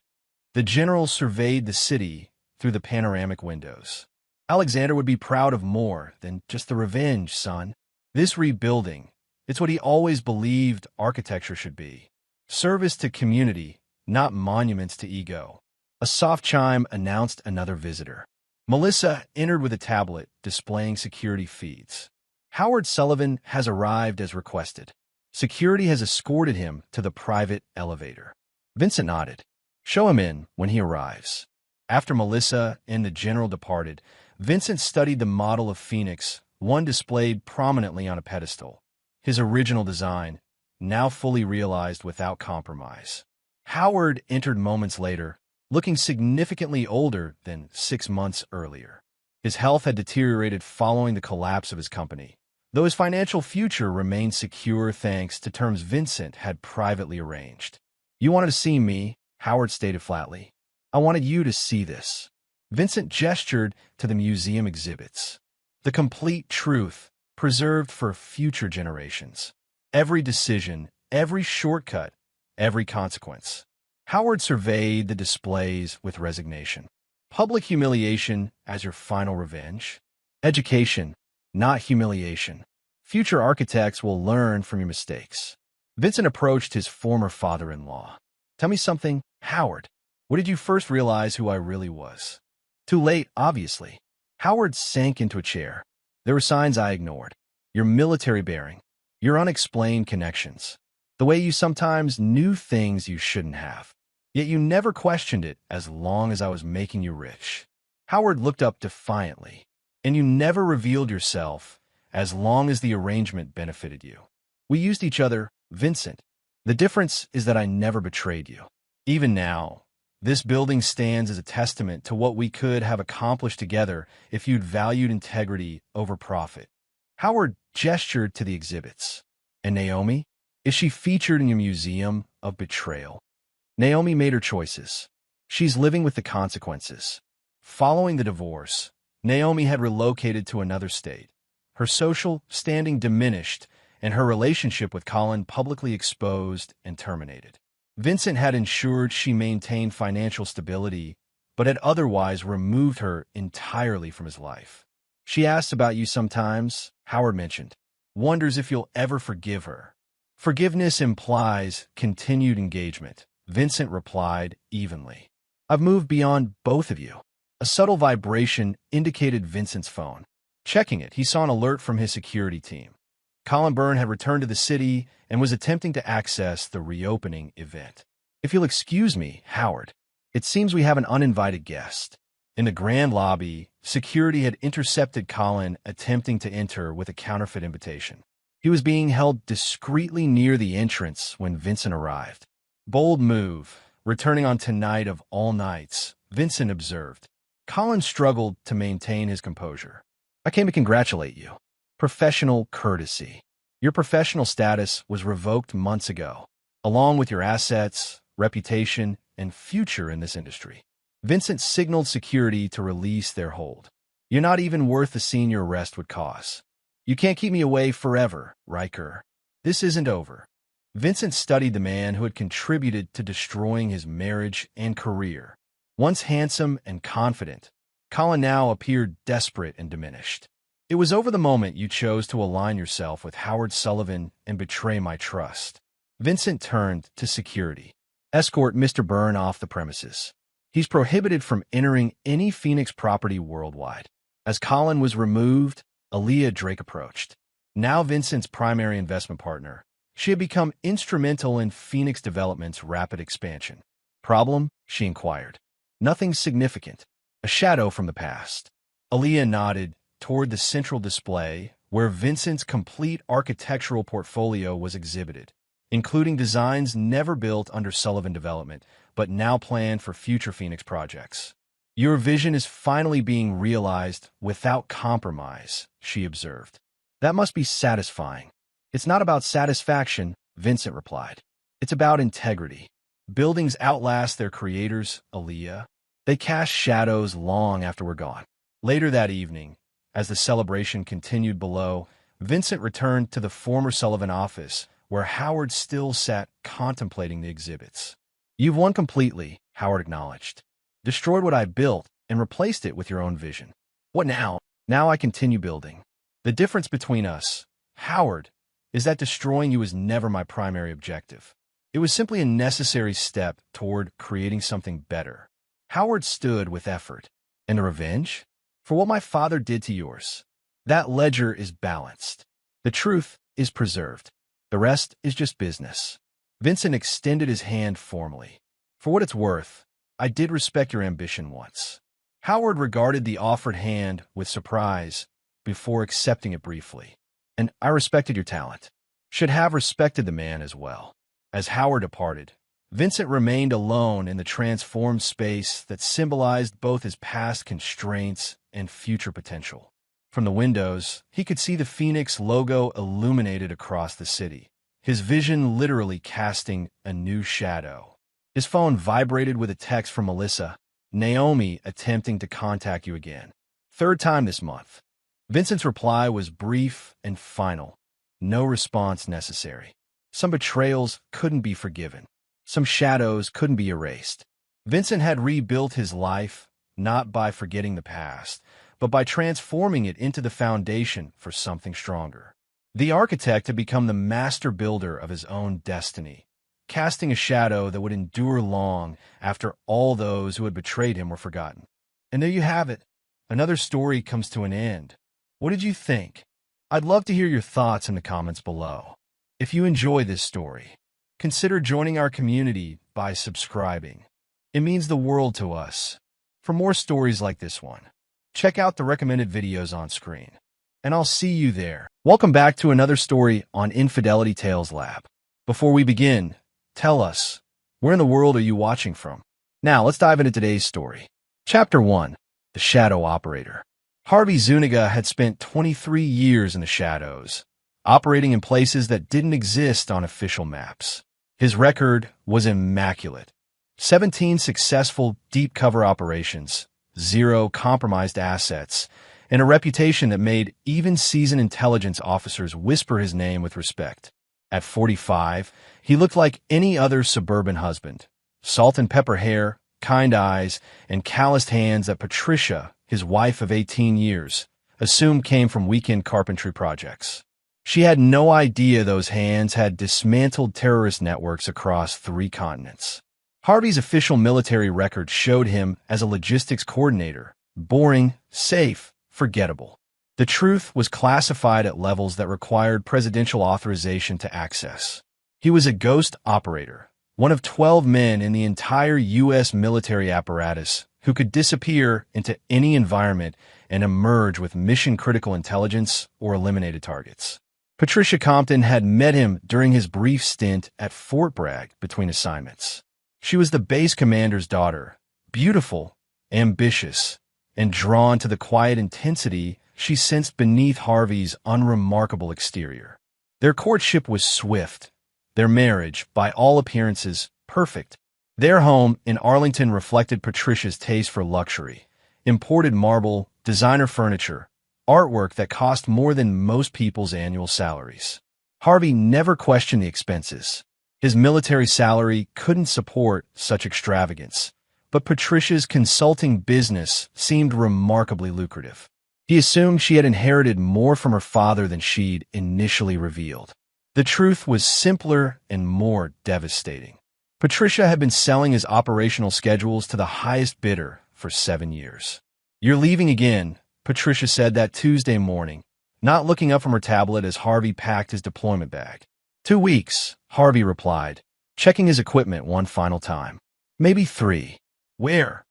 The general surveyed the city through the panoramic windows. Alexander would be proud of more than just the revenge, son. This rebuilding, it's what he always believed architecture should be. Service to community, not monuments to ego. A soft chime announced another visitor. Melissa entered with a tablet displaying security feeds. Howard Sullivan has arrived as requested. Security has escorted him to the private elevator. Vincent nodded. Show him in when he arrives. After Melissa and the general departed, Vincent studied the model of Phoenix, one displayed prominently on a pedestal. His original design, now fully realized without compromise. Howard entered moments later, looking significantly older than 6 months earlier. His health had deteriorated following the collapse of his company, though his financial future remained secure thanks to terms Vincent had privately arranged. You wanted to see me, Howard stated flatly. I wanted you to see this. Vincent gestured to the museum exhibits. The complete truth, preserved for future generations. Every decision, every shortcut, every consequence. Howard surveyed the displays with resignation. Public humiliation as your final revenge? Education, not humiliation. Future architects will learn from your mistakes. Vincent approached his former father-in-law. Tell me something, Howard. When did you first realize who I really was? Too late, obviously. Howard sank into a chair. There were signs I ignored. Your military bearing, your unexplained connections, the way you sometimes knew things you shouldn't have. Yet you never questioned it as long as I was making you rich. Howard looked up defiantly. And you never revealed yourself as long as the arrangement benefited you. We used each other, Vincent. The difference is that I never betrayed you. Even now, this building stands as a testament to what we could have accomplished together if you'd valued integrity over profit. Howard gestured to the exhibits. And Naomi? Is she featured in your museum of betrayal? Naomi made her choices. She's living with the consequences. Following the divorce, Naomi had relocated to another state. Her social standing diminished, and her relationship with Colin publicly exposed and terminated. Vincent had ensured she maintained financial stability, but had otherwise removed her entirely from his life. "She asks about you sometimes," Howard mentioned. "Wonders if you'll ever forgive her." "Forgiveness implies continued engagement," Vincent replied evenly. "I've moved beyond both of you." A subtle vibration indicated Vincent's phone. Checking it, he saw an alert from his security team. Colin Byrne had returned to the city and was attempting to access the reopening event. "If you'll excuse me, Howard, it seems we have an uninvited guest." In the grand lobby, security had intercepted Colin attempting to enter with a counterfeit invitation. He was being held discreetly near the entrance when Vincent arrived. "Bold move, returning on tonight of all nights," Vincent observed. Colin struggled to maintain his composure. "I came to congratulate you. Professional courtesy. Your professional status was revoked months ago, along with your assets, reputation, and future in this industry." Vincent signaled security to release their hold. "You're not even worth the scene your arrest would cause. You can't keep me away forever, Riker. This isn't over." Vincent studied the man who had contributed to destroying his marriage and career. Once handsome and confident, Colin now appeared desperate and diminished. "It was over the moment you chose to align yourself with Howard Sullivan and betray my trust." Vincent turned to security. "Escort Mr. Byrne off the premises. He's prohibited from entering any Phoenix property worldwide." As Colin was removed, Aaliyah Drake approached. Now Vincent's primary investment partner, she had become instrumental in Phoenix Development's rapid expansion. "Problem?" she inquired. "Nothing significant. A shadow from the past." Aaliyah nodded toward the central display where Vincent's complete architectural portfolio was exhibited, including designs never built under Sullivan Development, but now planned for future Phoenix projects. "Your vision is finally being realized without compromise," she observed. "That must be satisfying." "It's not about satisfaction," Vincent replied. "It's about integrity. Buildings outlast their creators, Aaliyah. They cast shadows long after we're gone." Later that evening, as the celebration continued below, Vincent returned to the former Sullivan office, where Howard still sat contemplating the exhibits. "You've won completely," Howard acknowledged. "Destroyed what I built and replaced it with your own vision. What now?" "Now I continue building. The difference between us, Howard, is that destroying you was never my primary objective. It was simply a necessary step toward creating something better." Howard stood with effort. "And the revenge? For what my father did to yours. That ledger is balanced. The truth is preserved. The rest is just business." Vincent extended his hand formally. "For what it's worth, I did respect your ambition once." Howard regarded the offered hand with surprise before accepting it briefly. "And I respected your talent. Should have respected the man as well." As Howard departed, Vincent remained alone in the transformed space that symbolized both his past constraints and future potential. From the windows, he could see the Phoenix logo illuminated across the city, his vision literally casting a new shadow. His phone vibrated with a text from Melissa. "Naomi attempting to contact you again. Third time this month." Vincent's reply was brief and final. No response necessary. Some betrayals couldn't be forgiven. Some shadows couldn't be erased. Vincent had rebuilt his life, not by forgetting the past, but by transforming it into the foundation for something stronger. The architect had become the master builder of his own destiny, casting a shadow that would endure long after all those who had betrayed him were forgotten. And there you have it. Another story comes to an end. What did you think? I'd love to hear your thoughts in the comments below. If you enjoy this story, consider joining our community by subscribing. It means the world to us. For more stories like this one, check out the recommended videos on screen. And I'll see you there. Welcome back to another story on Infidelity Tales Lab. Before we begin, tell us, where in the world are you watching from? Now, let's dive into today's story. Chapter 1. The Shadow Operator. Harvey Zuniga had spent 23 years in the shadows, operating in places that didn't exist on official maps. His record was immaculate. 17 successful deep cover operations, zero compromised assets, and a reputation that made even seasoned intelligence officers whisper his name with respect. At 45, he looked like any other suburban husband. Salt and pepper hair, kind eyes, and calloused hands that Patricia, his wife of 18 years, assumed came from weekend carpentry projects. She had no idea those hands had dismantled terrorist networks across 3 continents. Harvey's official military record showed him as a logistics coordinator, boring, safe, forgettable. The truth was classified at levels that required presidential authorization to access. He was a ghost operator, one of 12 men in the entire U.S. military apparatus who could disappear into any environment and emerge with mission-critical intelligence or eliminated targets. Patricia Compton had met him during his brief stint at Fort Bragg between assignments. She was the base commander's daughter, beautiful, ambitious, and drawn to the quiet intensity she sensed beneath Harvey's unremarkable exterior. Their courtship was swift, their marriage, by all appearances, perfect. Their home in Arlington reflected Patricia's taste for luxury, imported marble, designer furniture, artwork that cost more than most people's annual salaries. Harvey never questioned the expenses. His military salary couldn't support such extravagance, but Patricia's consulting business seemed remarkably lucrative. He assumed she had inherited more from her father than she'd initially revealed. The truth was simpler and more devastating. Patricia had been selling his operational schedules to the highest bidder for 7 years. "You're leaving again," Patricia said that Tuesday morning, not looking up from her tablet as Harvey packed his deployment bag. 2 weeks, Harvey replied, checking his equipment one final time. "Maybe 3. Where?"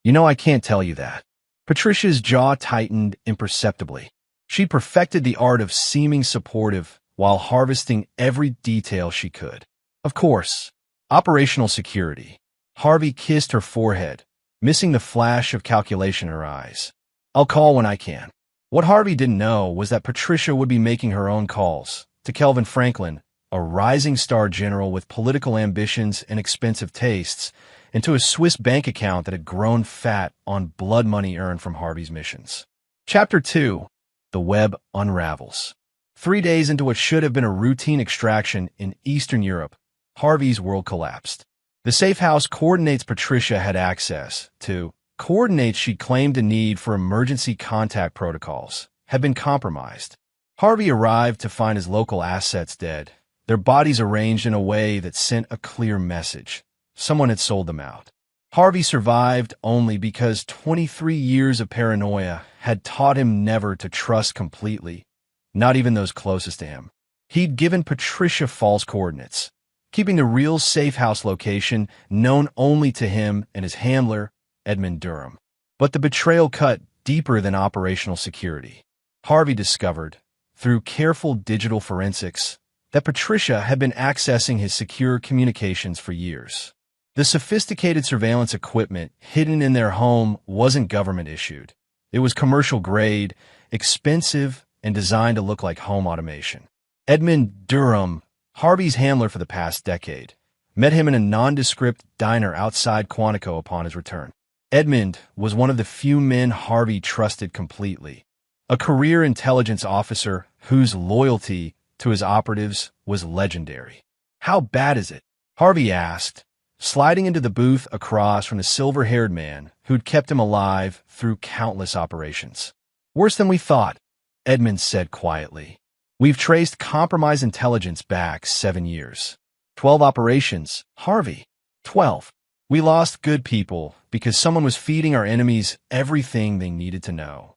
"You know I can't tell you that." Patricia's jaw tightened imperceptibly. She perfected the art of seeming supportive while harvesting every detail she could. "Of course. Operational security." Harvey kissed her forehead, missing the flash of calculation in her eyes. "I'll call when I can." What Harvey didn't know was that Patricia would be making her own calls to Kelvin Franklin, a rising star general with political ambitions and expensive tastes, and to a Swiss bank account that had grown fat on blood money earned from Harvey's missions. Chapter 2. The Web Unravels. 3 days into what should have been a routine extraction in Eastern Europe, Harvey's world collapsed. The safe house coordinates Patricia had access to, coordinates she claimed to need for emergency contact protocols, had been compromised. Harvey arrived to find his local assets dead, their bodies arranged in a way that sent a clear message. Someone had sold them out. Harvey survived only because 23 years of paranoia had taught him never to trust completely, not even those closest to him. He'd given Patricia false coordinates, keeping the real safe house location known only to him and his handler, Edmund Durham. But the betrayal cut deeper than operational security. Harvey discovered, through careful digital forensics, that Patricia had been accessing his secure communications for years. The sophisticated surveillance equipment hidden in their home wasn't government-issued. It was commercial-grade, expensive, and designed to look like home automation. Edmund Durham, Harvey's handler for the past decade, met him in a nondescript diner outside Quantico upon his return. Edmund was one of the few men Harvey trusted completely, a career intelligence officer whose loyalty to his operatives was legendary. "How bad is it?" Harvey asked, sliding into the booth across from the silver-haired man who'd kept him alive through countless operations. "Worse than we thought," Edmund said quietly. "We've traced compromised intelligence back 7 years. 12 operations, Harvey. 12. We lost good people because someone was feeding our enemies everything they needed to know."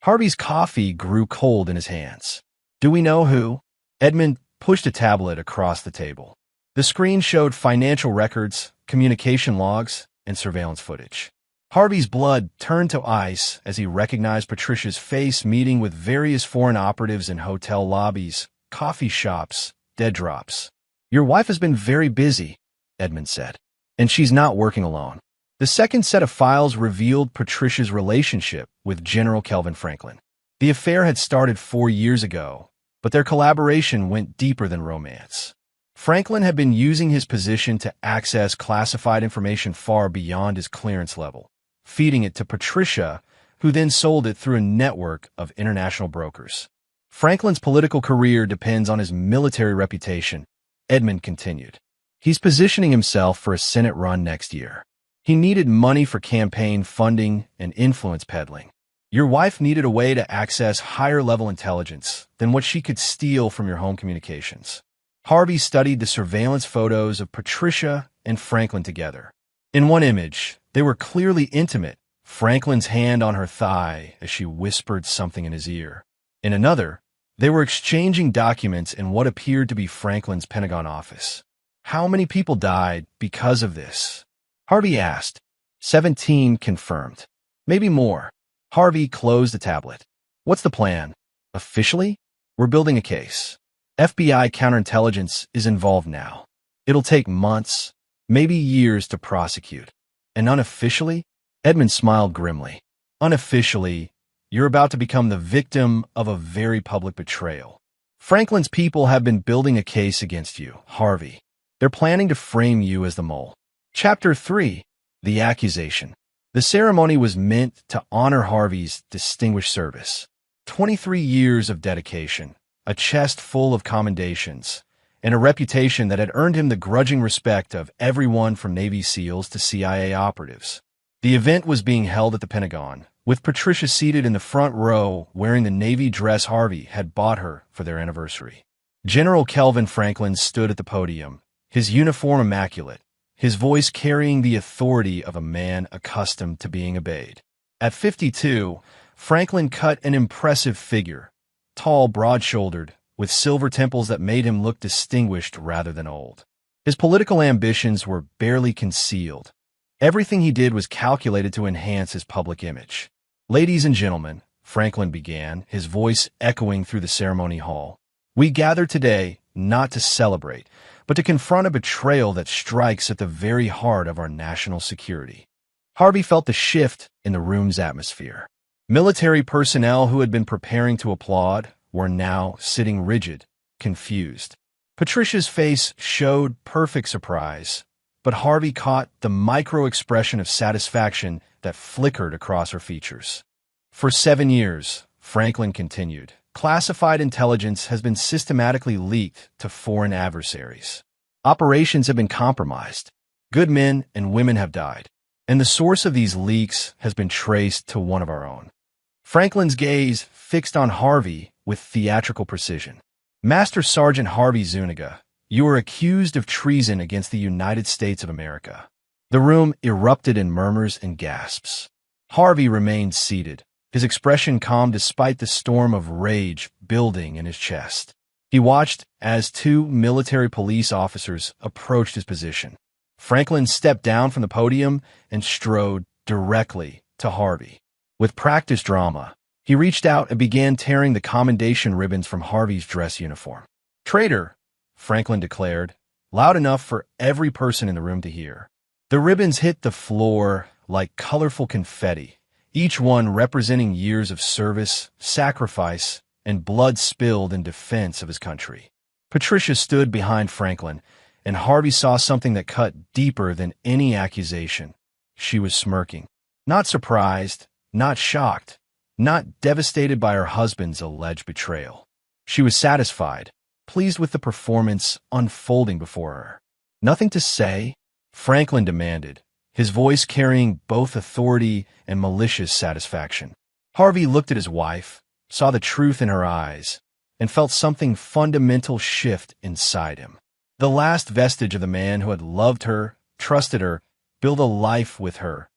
Harvey's coffee grew cold in his hands. "Do we know who?" Edmund pushed a tablet across the table. The screen showed financial records, communication logs, and surveillance footage. Harvey's blood turned to ice as he recognized Patricia's face meeting with various foreign operatives in hotel lobbies, coffee shops, dead drops. "Your wife has been very busy," Edmund said, "and she's not working alone." The second set of files revealed Patricia's relationship with General Kelvin Franklin. The affair had started 4 years ago, but their collaboration went deeper than romance. Franklin had been using his position to access classified information far beyond his clearance level, feeding it to Patricia, who then sold it through a network of international brokers. Franklin's political career depends on his military reputation, Edmund continued. He's positioning himself for a Senate run next year. He needed money for campaign funding and influence peddling. Your wife needed a way to access higher-level intelligence than what she could steal from your home communications. Harvey studied the surveillance photos of Patricia and Franklin together. In one image, they were clearly intimate, Franklin's hand on her thigh as she whispered something in his ear. In another, they were exchanging documents in what appeared to be Franklin's Pentagon office. How many people died because of this? Harvey asked. 17 confirmed. Maybe more. Harvey closed the tablet. What's the plan? Officially? We're building a case. FBI counterintelligence is involved now. It'll take months, maybe years to prosecute. And unofficially? Edmund smiled grimly. Unofficially, you're about to become the victim of a very public betrayal. Franklin's people have been building a case against you, Harvey. They're planning to frame you as the mole. Chapter 3. The Accusation. The ceremony was meant to honor Harvey's distinguished service. 23 years of dedication, a chest full of commendations, and a reputation that had earned him the grudging respect of everyone from Navy SEALs to CIA operatives. The event was being held at the Pentagon, with Patricia seated in the front row wearing the Navy dress Harvey had bought her for their anniversary. General Kelvin Franklin stood at the podium, his uniform immaculate, his voice carrying the authority of a man accustomed to being obeyed. At 52, Franklin cut an impressive figure, tall, broad-shouldered, with silver temples that made him look distinguished rather than old. His political ambitions were barely concealed. Everything he did was calculated to enhance his public image. Ladies and gentlemen, Franklin began, his voice echoing through the ceremony hall, we gather today not to celebrate, but to confront a betrayal that strikes at the very heart of our national security. Harvey felt the shift in the room's atmosphere. Military personnel who had been preparing to applaud were now sitting rigid, confused. Patricia's face showed perfect surprise, but Harvey caught the micro-expression of satisfaction that flickered across her features. For 7 years, Franklin continued, classified intelligence has been systematically leaked to foreign adversaries. Operations have been compromised. Good men and women have died. And the source of these leaks has been traced to one of our own. Franklin's gaze fixed on Harvey with theatrical precision. Master Sergeant Harvey Zuniga, you are accused of treason against the United States of America. The room erupted in murmurs and gasps. Harvey remained seated, his expression calm despite the storm of rage building in his chest. He watched as 2 military police officers approached his position. Franklin stepped down from the podium and strode directly to Harvey. With practiced drama, he reached out and began tearing the commendation ribbons from Harvey's dress uniform. Traitor, Franklin declared, loud enough for every person in the room to hear. The ribbons hit the floor like colorful confetti, each one representing years of service, sacrifice, and blood spilled in defense of his country. Patricia stood behind Franklin, and Harvey saw something that cut deeper than any accusation. She was smirking. Not surprised, not shocked, not devastated by her husband's alleged betrayal. She was satisfied, pleased with the performance unfolding before her. Nothing to say? Franklin demanded, his voice carrying both authority and malicious satisfaction. Harvey looked at his wife, saw the truth in her eyes, and felt something fundamental shift inside him. The last vestige of the man who had loved her, trusted her, built a life with her,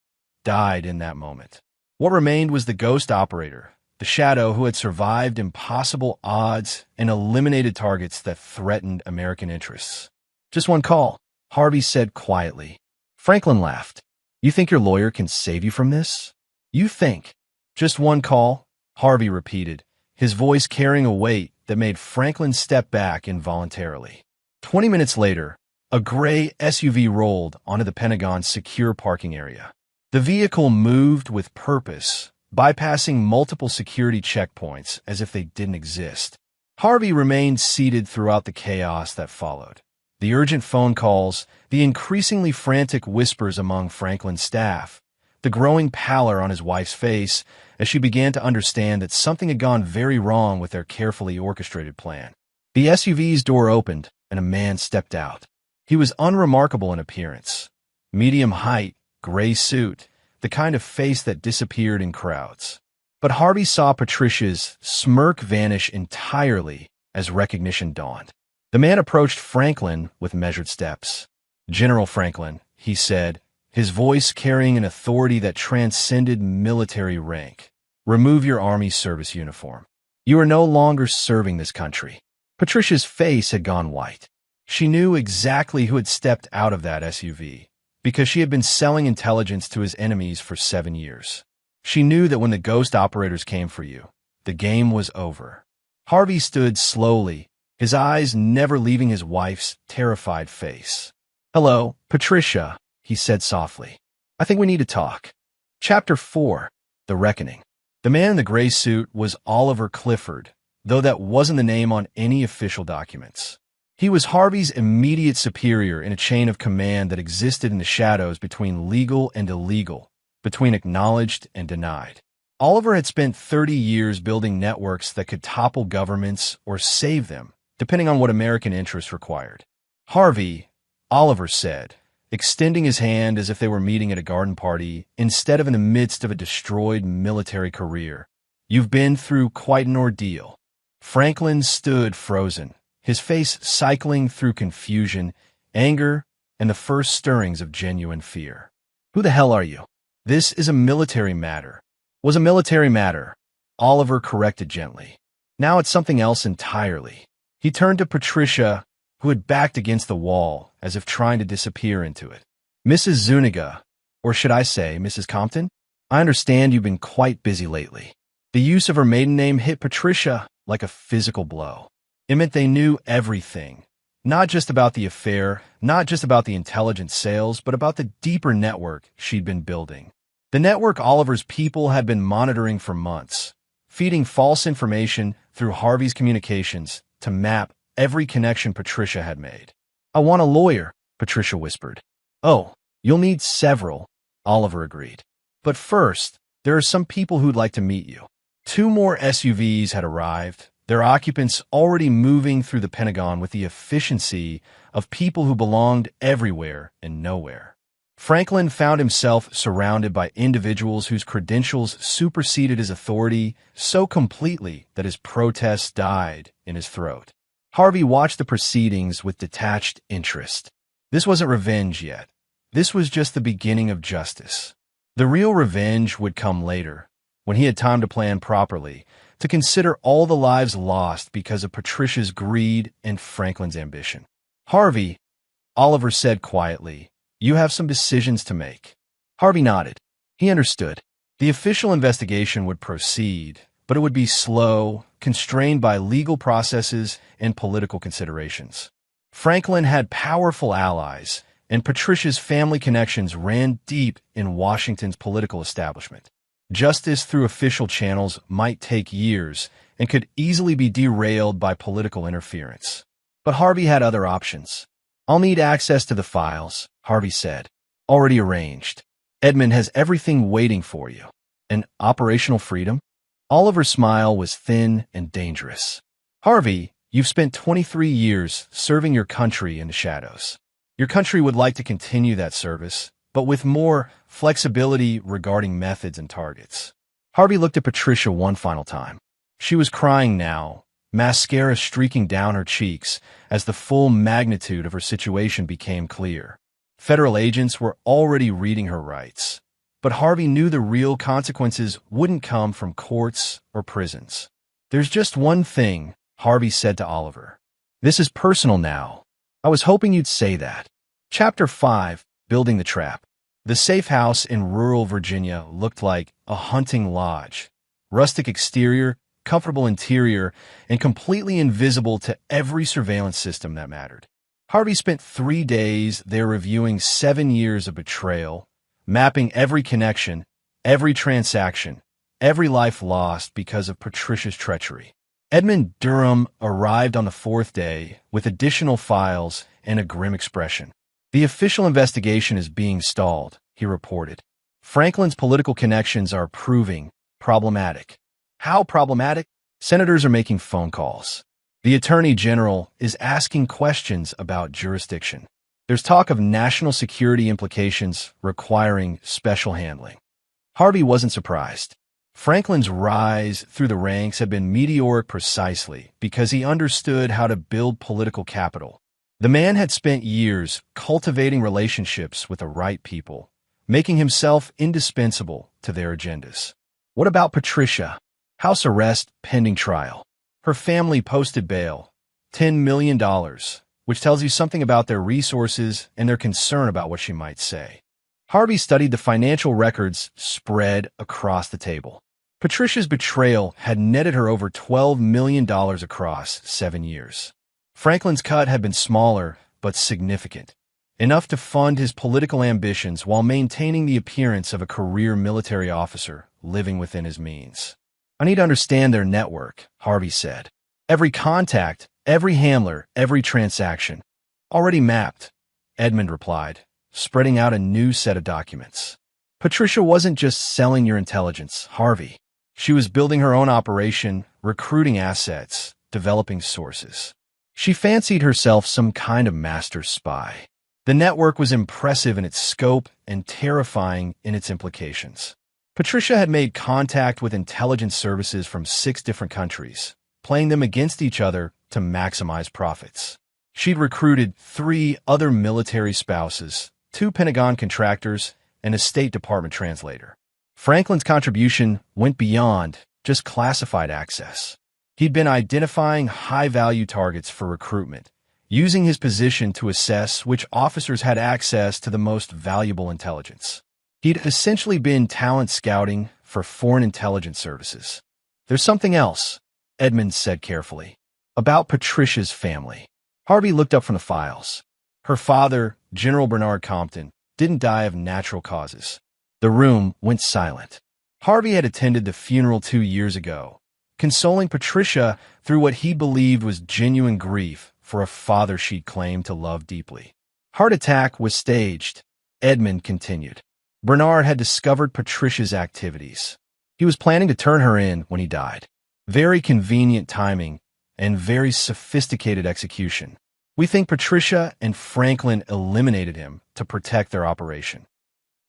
died in that moment. What remained was the ghost operator, the shadow who had survived impossible odds and eliminated targets that threatened American interests. Just one call, Harvey said quietly. Franklin laughed. You think your lawyer can save you from this? You think. Just one call, Harvey repeated, his voice carrying a weight that made Franklin step back involuntarily. 20 minutes later, a gray SUV rolled onto the Pentagon's secure parking area. The vehicle moved with purpose, bypassing multiple security checkpoints as if they didn't exist. Harvey remained seated throughout the chaos that followed. The urgent phone calls, the increasingly frantic whispers among Franklin's staff, the growing pallor on his wife's face as she began to understand that something had gone very wrong with their carefully orchestrated plan. The SUV's door opened, and a man stepped out. He was unremarkable in appearance. Medium height, gray suit, the kind of face that disappeared in crowds. But Harvey saw Patricia's smirk vanish entirely as recognition dawned. The man approached Franklin with measured steps. "General Franklin," he said, his voice carrying an authority that transcended military rank. "Remove your Army service uniform. You are no longer serving this country." Patricia's face had gone white. She knew exactly who had stepped out of that SUV, because she had been selling intelligence to his enemies for 7 years. She knew that when the ghost operators came for you, the game was over. Harvey stood slowly, his eyes never leaving his wife's terrified face. "Hello, Patricia," he said softly. "I think we need to talk." Chapter 4. The Reckoning. The man in the gray suit was Oliver Clifford, though that wasn't the name on any official documents. He was Harvey's immediate superior in a chain of command that existed in the shadows between legal and illegal, between acknowledged and denied. Oliver had spent 30 years building networks that could topple governments or save them, depending on what American interests required. "Harvey," Oliver said, extending his hand as if they were meeting at a garden party instead of in the midst of a destroyed military career, "you've been through quite an ordeal." Franklin stood frozen, his face cycling through confusion, anger, and the first stirrings of genuine fear. "Who the hell are you?" "This is a military matter." "Was a military matter," Oliver corrected gently. "Now it's something else entirely." He turned to Patricia, who had backed against the wall, as if trying to disappear into it. "Mrs. Zuniga, or should I say Mrs. Compton? I understand you've been quite busy lately." The use of her maiden name hit Patricia like a physical blow. It meant they knew everything, not just about the affair, not just about the intelligence sales, but about the deeper network she'd been building. The network Oliver's people had been monitoring for months, feeding false information through Harvey's communications to map every connection Patricia had made. "I want a lawyer," Patricia whispered. "Oh, you'll need several," Oliver agreed. "But first, there are some people who'd like to meet you." 2 more SUVs had arrived, their occupants already moving through the Pentagon with the efficiency of people who belonged everywhere and nowhere. Franklin found himself surrounded by individuals whose credentials superseded his authority so completely that his protests died in his throat. Harvey watched the proceedings with detached interest. This wasn't revenge yet. This was just the beginning of justice. The real revenge would come later, when he had time to plan properly, to consider all the lives lost because of Patricia's greed and Franklin's ambition. "Harvey," Oliver said quietly, "you have some decisions to make." Harvey nodded. He understood. The official investigation would proceed, but it would be slow, constrained by legal processes and political considerations. Franklin had powerful allies, and Patricia's family connections ran deep in Washington's political establishment. Justice through official channels might take years and could easily be derailed by political interference. But Harvey had other options. "I'll need access to the files," Harvey said. "Already arranged. Edmund has everything waiting for you." "And operational freedom?" Oliver's smile was thin and dangerous. "Harvey, you've spent 23 years serving your country in the shadows. Your country would like to continue that service, but with more flexibility regarding methods and targets." Harvey looked at Patricia one final time. She was crying now, mascara streaking down her cheeks as the full magnitude of her situation became clear. Federal agents were already reading her rights, but Harvey knew the real consequences wouldn't come from courts or prisons. "There's just one thing," Harvey said to Oliver. "This is personal now. I was hoping you'd say that." Chapter 5. Building the Trap. The safe house in rural Virginia looked like a hunting lodge. Rustic exterior, comfortable interior, and completely invisible to every surveillance system that mattered. Harvey spent 3 days there reviewing 7 years of betrayal, mapping every connection, every transaction, every life lost because of Patricia's treachery. Edmund Durham arrived on the 4th day with additional files and a grim expression. "The official investigation is being stalled," he reported. Franklin's political connections are proving problematic. How problematic? Senators are making phone calls. The Attorney General is asking questions about jurisdiction. There's talk of national security implications requiring special handling. Harvey wasn't surprised. Franklin's rise through the ranks had been meteoric precisely because he understood how to build political capital. The man had spent years cultivating relationships with the right people, making himself indispensable to their agendas. What about Patricia? House arrest pending trial. Her family posted bail, $10 million, which tells you something about their resources and their concern about what she might say. Harvey studied the financial records spread across the table. Patricia's betrayal had netted her over $12 million across 7 years. Franklin's cut had been smaller, but significant, enough to fund his political ambitions while maintaining the appearance of a career military officer living within his means. I need to understand their network, Harvey said. Every contact, every handler, every transaction. Already mapped, Edmund replied, spreading out a new set of documents. Patricia wasn't just selling your intelligence, Harvey. She was building her own operation, recruiting assets, developing sources. She fancied herself some kind of master spy. The network was impressive in its scope and terrifying in its implications. Patricia had made contact with intelligence services from 6 different countries, playing them against each other to maximize profits. She'd recruited 3 other military spouses, 2 Pentagon contractors, and a State Department translator. Franklin's contribution went beyond just classified access. He'd been identifying high-value targets for recruitment, using his position to assess which officers had access to the most valuable intelligence. He'd essentially been talent scouting for foreign intelligence services. There's something else, Edmund said carefully, about Patricia's family. Harvey looked up from the files. Her father, General Bernard Compton, didn't die of natural causes. The room went silent. Harvey had attended the funeral 2 years ago, consoling Patricia through what he believed was genuine grief for a father she'd claimed to love deeply. Heart attack was staged, Edmund continued. Bernard had discovered Patricia's activities. He was planning to turn her in when he died. Very convenient timing and very sophisticated execution. We think Patricia and Franklin eliminated him to protect their operation.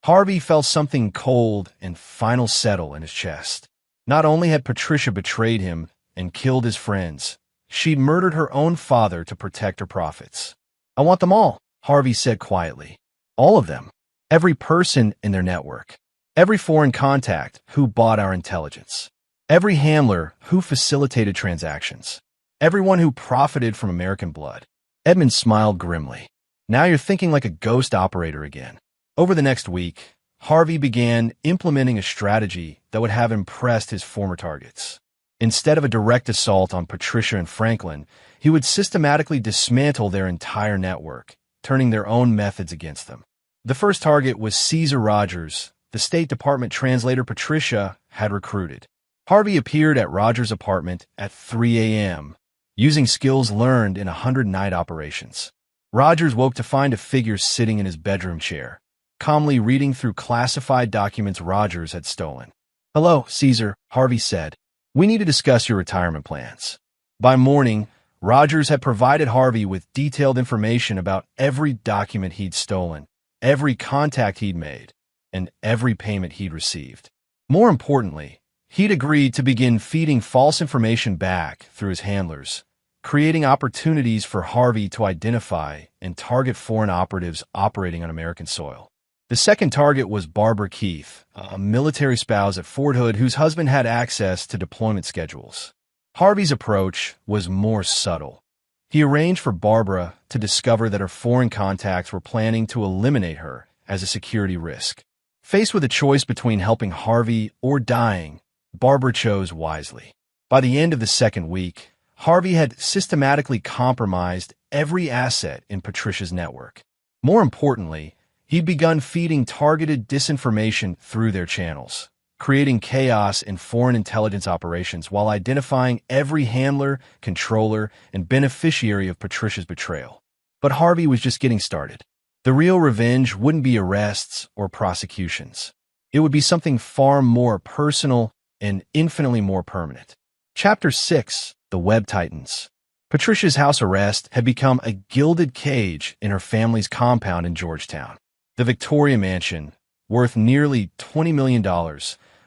Harvey felt something cold and final settle in his chest. Not only had Patricia betrayed him and killed his friends, she'd murdered her own father to protect her profits. I want them all, Harvey said quietly. All of them. Every person in their network. Every foreign contact who bought our intelligence. Every handler who facilitated transactions. Everyone who profited from American blood. Edmund smiled grimly. Now you're thinking like a ghost operator again. Over the next week, Harvey began implementing a strategy that would have impressed his former targets. Instead of a direct assault on Patricia and Franklin, he would systematically dismantle their entire network, turning their own methods against them. The first target was Caesar Rogers, the State Department translator Patricia had recruited. Harvey appeared at Rogers' apartment at 3 a.m., using skills learned in 100-night operations. Rogers woke to find a figure sitting in his bedroom chair, calmly reading through classified documents Rogers had stolen. "Hello, Caesar," Harvey said. "We need to discuss your retirement plans." By morning, Rogers had provided Harvey with detailed information about every document he'd stolen, every contact he'd made, and every payment he'd received. More importantly, he'd agreed to begin feeding false information back through his handlers, creating opportunities for Harvey to identify and target foreign operatives operating on American soil. The second target was Barbara Keith, a military spouse at Fort Hood whose husband had access to deployment schedules. Harvey's approach was more subtle. He arranged for Barbara to discover that her foreign contacts were planning to eliminate her as a security risk. Faced with a choice between helping Harvey or dying, Barbara chose wisely. By the end of the second week, Harvey had systematically compromised every asset in Patricia's network. More importantly, he'd begun feeding targeted disinformation through their channels, creating chaos in foreign intelligence operations while identifying every handler, controller, and beneficiary of Patricia's betrayal. But Harvey was just getting started. The real revenge wouldn't be arrests or prosecutions. It would be something far more personal and infinitely more permanent. Chapter 6. The Web Titans. Patricia's house arrest had become a gilded cage in her family's compound in Georgetown. The Victoria Mansion, worth nearly $20 million,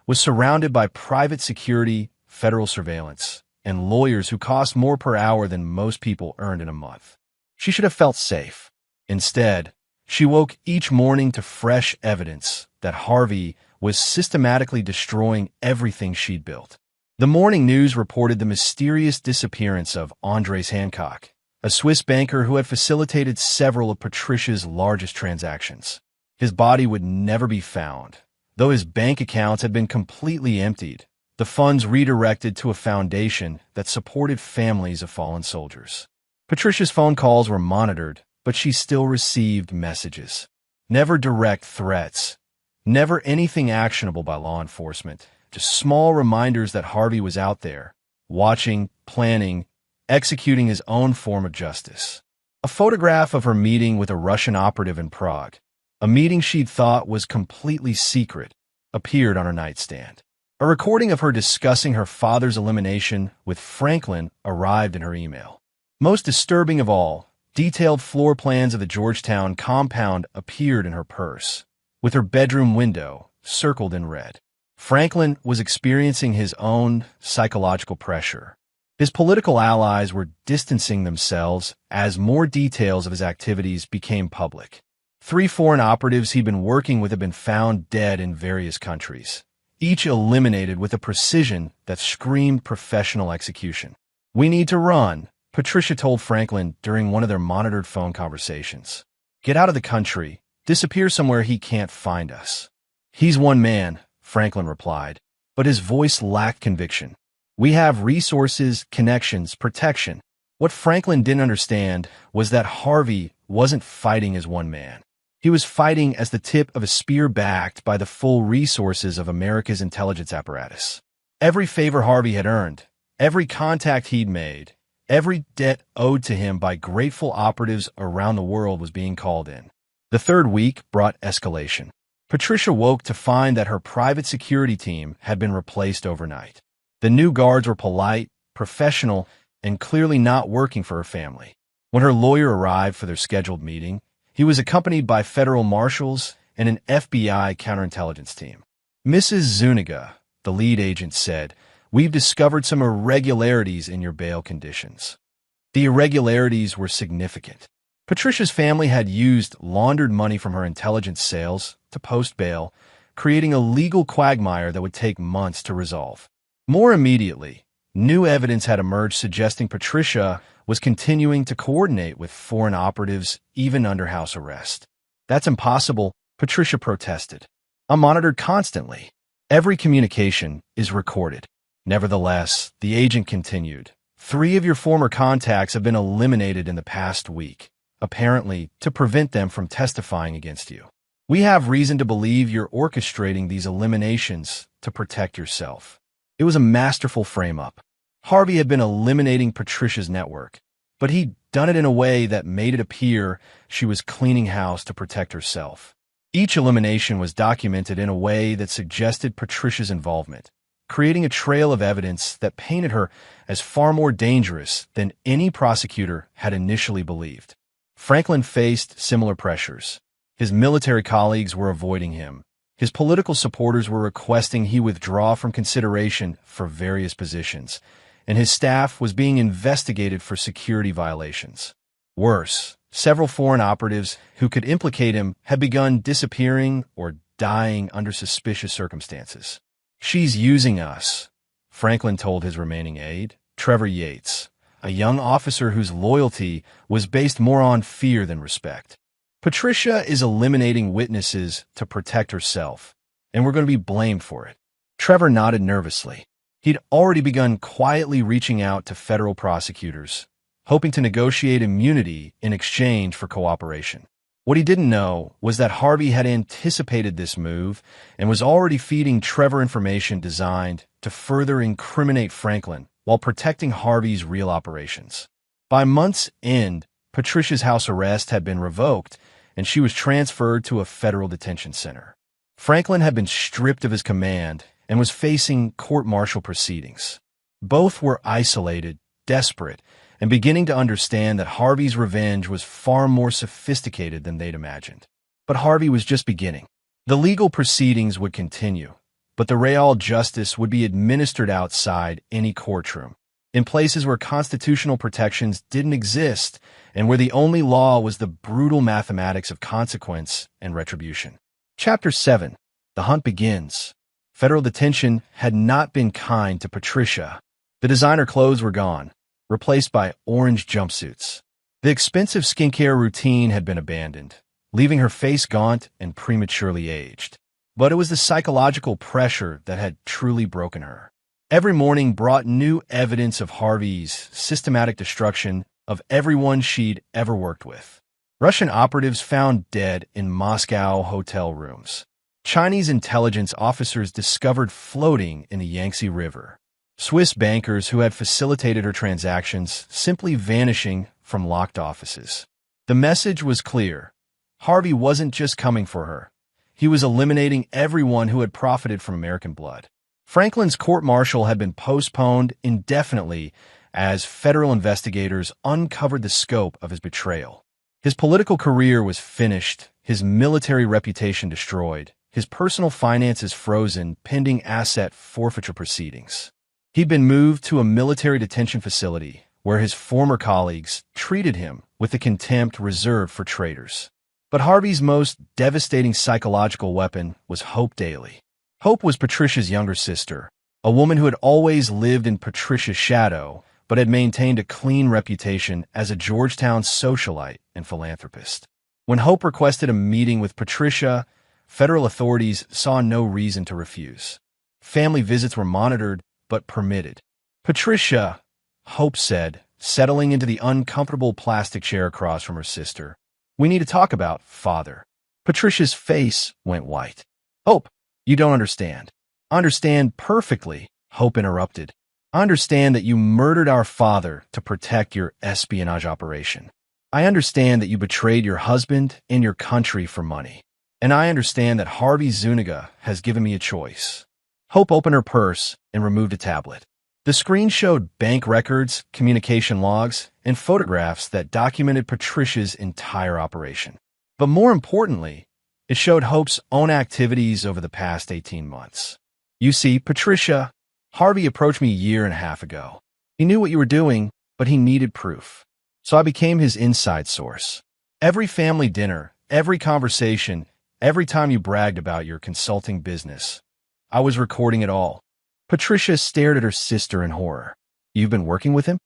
was surrounded by private security, federal surveillance, and lawyers who cost more per hour than most people earned in a month. She should have felt safe. Instead, she woke each morning to fresh evidence that Harvey was systematically destroying everything she'd built. The morning news reported the mysterious disappearance of Andres Hancock, a Swiss banker who had facilitated several of Patricia's largest transactions. His body would never be found. Though his bank accounts had been completely emptied, the funds redirected to a foundation that supported families of fallen soldiers. Patricia's phone calls were monitored, but she still received messages. Never direct threats, never anything actionable by law enforcement, just small reminders that Harvey was out there, watching, planning, executing his own form of justice. A photograph of her meeting with a Russian operative in Prague, a meeting she'd thought was completely secret, appeared on her nightstand. A recording of her discussing her father's elimination with Franklin arrived in her email. Most disturbing of all, detailed floor plans of the Georgetown compound appeared in her purse, with her bedroom window circled in red. Franklin was experiencing his own psychological pressure. His political allies were distancing themselves as more details of his activities became public. 3 foreign operatives he'd been working with had been found dead in various countries, each eliminated with a precision that screamed professional execution. "We need to run," Patricia told Franklin during one of their monitored phone conversations. "Get out of the country. Disappear somewhere he can't find us." "He's one man," Franklin replied, but his voice lacked conviction. "We have resources, connections, protection." What Franklin didn't understand was that Harvey wasn't fighting as one man. He was fighting as the tip of a spear backed by the full resources of America's intelligence apparatus. Every favor Harvey had earned, every contact he'd made, every debt owed to him by grateful operatives around the world was being called in. The third week brought escalation. Patricia woke to find that her private security team had been replaced overnight. The new guards were polite, professional, and clearly not working for her family. When her lawyer arrived for their scheduled meeting, he was accompanied by federal marshals and an FBI counterintelligence team. "Mrs. Zuniga," the lead agent said, "we've discovered some irregularities in your bail conditions." The irregularities were significant. Patricia's family had used laundered money from her intelligence sales to post bail, creating a legal quagmire that would take months to resolve. More immediately, new evidence had emerged suggesting Patricia was continuing to coordinate with foreign operatives even under house arrest. "That's impossible," Patricia protested. "I'm monitored constantly. Every communication is recorded." Nevertheless, the agent continued, "3 of your former contacts have been eliminated in the past week, apparently to prevent them from testifying against you. We have reason to believe you're orchestrating these eliminations to protect yourself." It was a masterful frame-up. Harvey had been eliminating Patricia's network, but he'd done it in a way that made it appear she was cleaning house to protect herself. Each elimination was documented in a way that suggested Patricia's involvement, creating a trail of evidence that painted her as far more dangerous than any prosecutor had initially believed. Franklin faced similar pressures. His military colleagues were avoiding him. His political supporters were requesting he withdraw from consideration for various positions, and his staff was being investigated for security violations. Worse, several foreign operatives who could implicate him had begun disappearing or dying under suspicious circumstances. "She's using us," Franklin told his remaining aide, Trevor Yates, a young officer whose loyalty was based more on fear than respect. "Patricia is eliminating witnesses to protect herself, and we're going to be blamed for it." Trevor nodded nervously. He'd already begun quietly reaching out to federal prosecutors, hoping to negotiate immunity in exchange for cooperation. What he didn't know was that Harvey had anticipated this move and was already feeding Trevor information designed to further incriminate Franklin while protecting Harvey's real operations. By month's end, Patricia's house arrest had been revoked, and she was transferred to a federal detention center. Franklin had been stripped of his command and was facing court-martial proceedings. Both were isolated, desperate, and beginning to understand that Harvey's revenge was far more sophisticated than they'd imagined. But Harvey was just beginning. The legal proceedings would continue, but the real justice would be administered outside any courtroom, in places where constitutional protections didn't exist and where the only law was the brutal mathematics of consequence and retribution. Chapter 7. The Hunt Begins. Federal detention had not been kind to Patricia. The designer clothes were gone, replaced by orange jumpsuits. The expensive skincare routine had been abandoned, leaving her face gaunt and prematurely aged. But it was the psychological pressure that had truly broken her. Every morning brought new evidence of Harvey's systematic destruction of everyone she'd ever worked with. Russian operatives found dead in Moscow hotel rooms. Chinese intelligence officers discovered floating in the Yangtze River. Swiss bankers who had facilitated her transactions simply vanishing from locked offices. The message was clear. Harvey wasn't just coming for her. He was eliminating everyone who had profited from American blood. Franklin's court-martial had been postponed indefinitely as federal investigators uncovered the scope of his betrayal. His political career was finished, his military reputation destroyed, his personal finances frozen pending asset forfeiture proceedings. He'd been moved to a military detention facility where his former colleagues treated him with the contempt reserved for traitors. But Harvey's most devastating psychological weapon was Hope Daly. Hope was Patricia's younger sister, a woman who had always lived in Patricia's shadow, but had maintained a clean reputation as a Georgetown socialite and philanthropist. When Hope requested a meeting with Patricia, federal authorities saw no reason to refuse. Family visits were monitored, but permitted. Patricia, Hope said, settling into the uncomfortable plastic chair across from her sister, "We need to talk about Father." Patricia's face went white. "Hope, you don't understand." "Understand perfectly," Hope interrupted. "I understand that you murdered our father to protect your espionage operation. I understand that you betrayed your husband and your country for money. And I understand that Harvey Zuniga has given me a choice." Hope opened her purse and removed a tablet. The screen showed bank records, communication logs, and photographs that documented Patricia's entire operation. But more importantly, it showed Hope's own activities over the past 18 months. "You see, Patricia, Harvey approached me a year and a half ago. He knew what you were doing, but he needed proof. So I became his inside source. Every family dinner, every conversation, every time you bragged about your consulting business, I was recording it all." Patricia stared at her sister in horror. "You've been working with him?"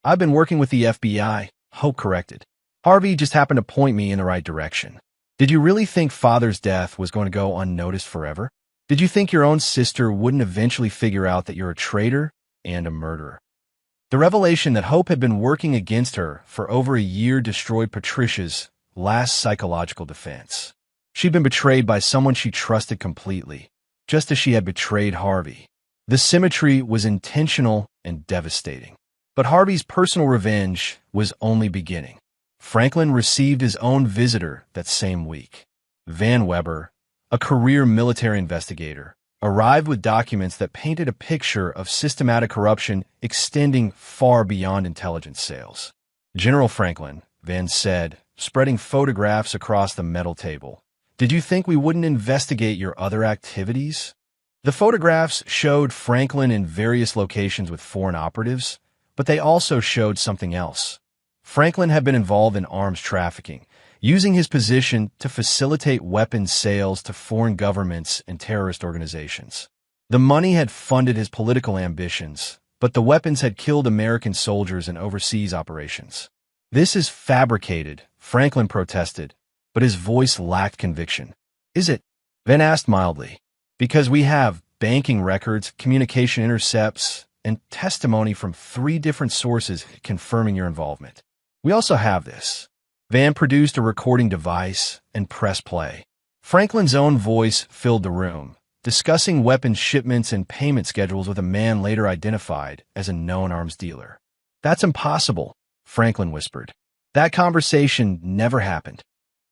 "I've been working with the FBI," Hope corrected. "Harvey just happened to point me in the right direction." "Did you really think Father's death was going to go unnoticed forever? Did you think your own sister wouldn't eventually figure out that you're a traitor and a murderer?" The revelation that Hope had been working against her for over a year destroyed Patricia's last psychological defense. She'd been betrayed by someone she trusted completely, just as she had betrayed Harvey. The symmetry was intentional and devastating. But Harvey's personal revenge was only beginning. Franklin received his own visitor that same week. Van Weber, a career military investigator, arrived with documents that painted a picture of systematic corruption extending far beyond intelligence sales. "General Franklin," Van said, spreading photographs across the metal table, "did you think we wouldn't investigate your other activities?" The photographs showed Franklin in various locations with foreign operatives, but they also showed something else. Franklin had been involved in arms trafficking, using his position to facilitate weapons sales to foreign governments and terrorist organizations. The money had funded his political ambitions, but the weapons had killed American soldiers in overseas operations. "This is fabricated," Franklin protested, but his voice lacked conviction. "Is it?" Van asked mildly. "Because we have banking records, communication intercepts, and testimony from 3 different sources confirming your involvement. We also have this." Van produced a recording device and pressed play. Franklin's own voice filled the room, discussing weapons shipments and payment schedules with a man later identified as a known arms dealer. "That's impossible," Franklin whispered. "That conversation never happened."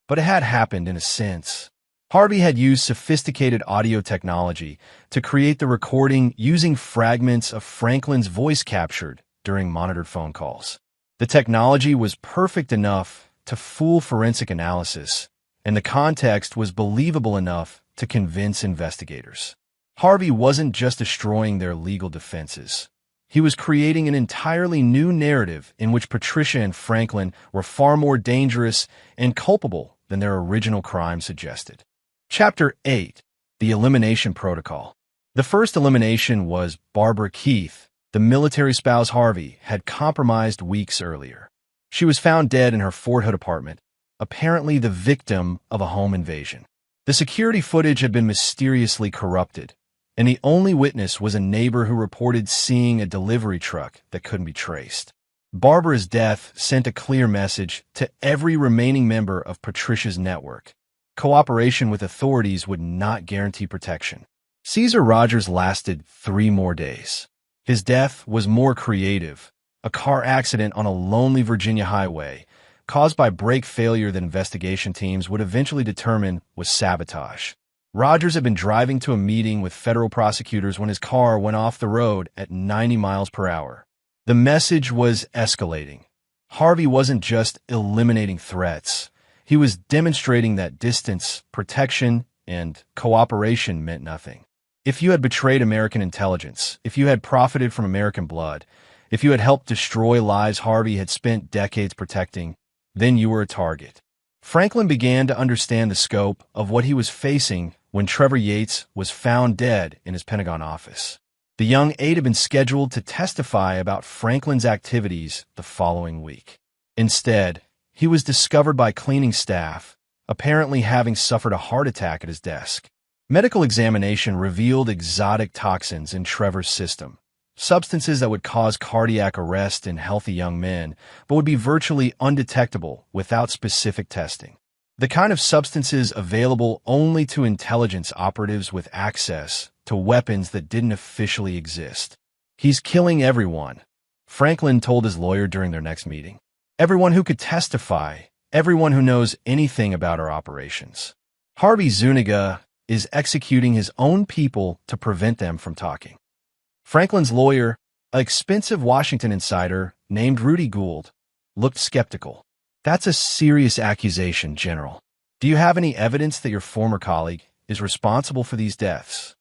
But it had happened in a sense. Harvey had used sophisticated audio technology to create the recording using fragments of Franklin's voice captured during monitored phone calls. The technology was perfect enough to fool forensic analysis, and the context was believable enough to convince investigators. Harvey wasn't just destroying their legal defenses. He was creating an entirely new narrative in which Patricia and Franklin were far more dangerous and culpable than their original crime suggested. Chapter 8. The Elimination Protocol. The first elimination was Barbara Keith, the military spouse Harvey had compromised weeks earlier. She was found dead in her Fort Hood apartment, apparently the victim of a home invasion. The security footage had been mysteriously corrupted, and the only witness was a neighbor who reported seeing a delivery truck that couldn't be traced. Barbara's death sent a clear message to every remaining member of Patricia's network. Cooperation with authorities would not guarantee protection. Caesar Rogers lasted 3 more days. His death was more creative, a car accident on a lonely Virginia highway, caused by brake failure that investigation teams would eventually determine was sabotage. Rogers had been driving to a meeting with federal prosecutors when his car went off the road at 90 miles per hour. The message was escalating. Harvey wasn't just eliminating threats. He was demonstrating that distance, protection, and cooperation meant nothing. If you had betrayed American intelligence, if you had profited from American blood, if you had helped destroy lives Harvey had spent decades protecting, then you were a target. Franklin began to understand the scope of what he was facing when Trevor Yates was found dead in his Pentagon office. The young aide had been scheduled to testify about Franklin's activities the following week. Instead, he was discovered by cleaning staff, apparently having suffered a heart attack at his desk. Medical examination revealed exotic toxins in Trevor's system, substances that would cause cardiac arrest in healthy young men, but would be virtually undetectable without specific testing. The kind of substances available only to intelligence operatives with access to weapons that didn't officially exist. He's killing everyone, Franklin told his lawyer during their next meeting. Everyone who could testify, everyone who knows anything about our operations. Harvey Zuniga is executing his own people to prevent them from talking. Franklin's lawyer, an expensive Washington insider named Rudy Gould, looked skeptical. That's a serious accusation, General. Do you have any evidence that your former colleague is responsible for these deaths?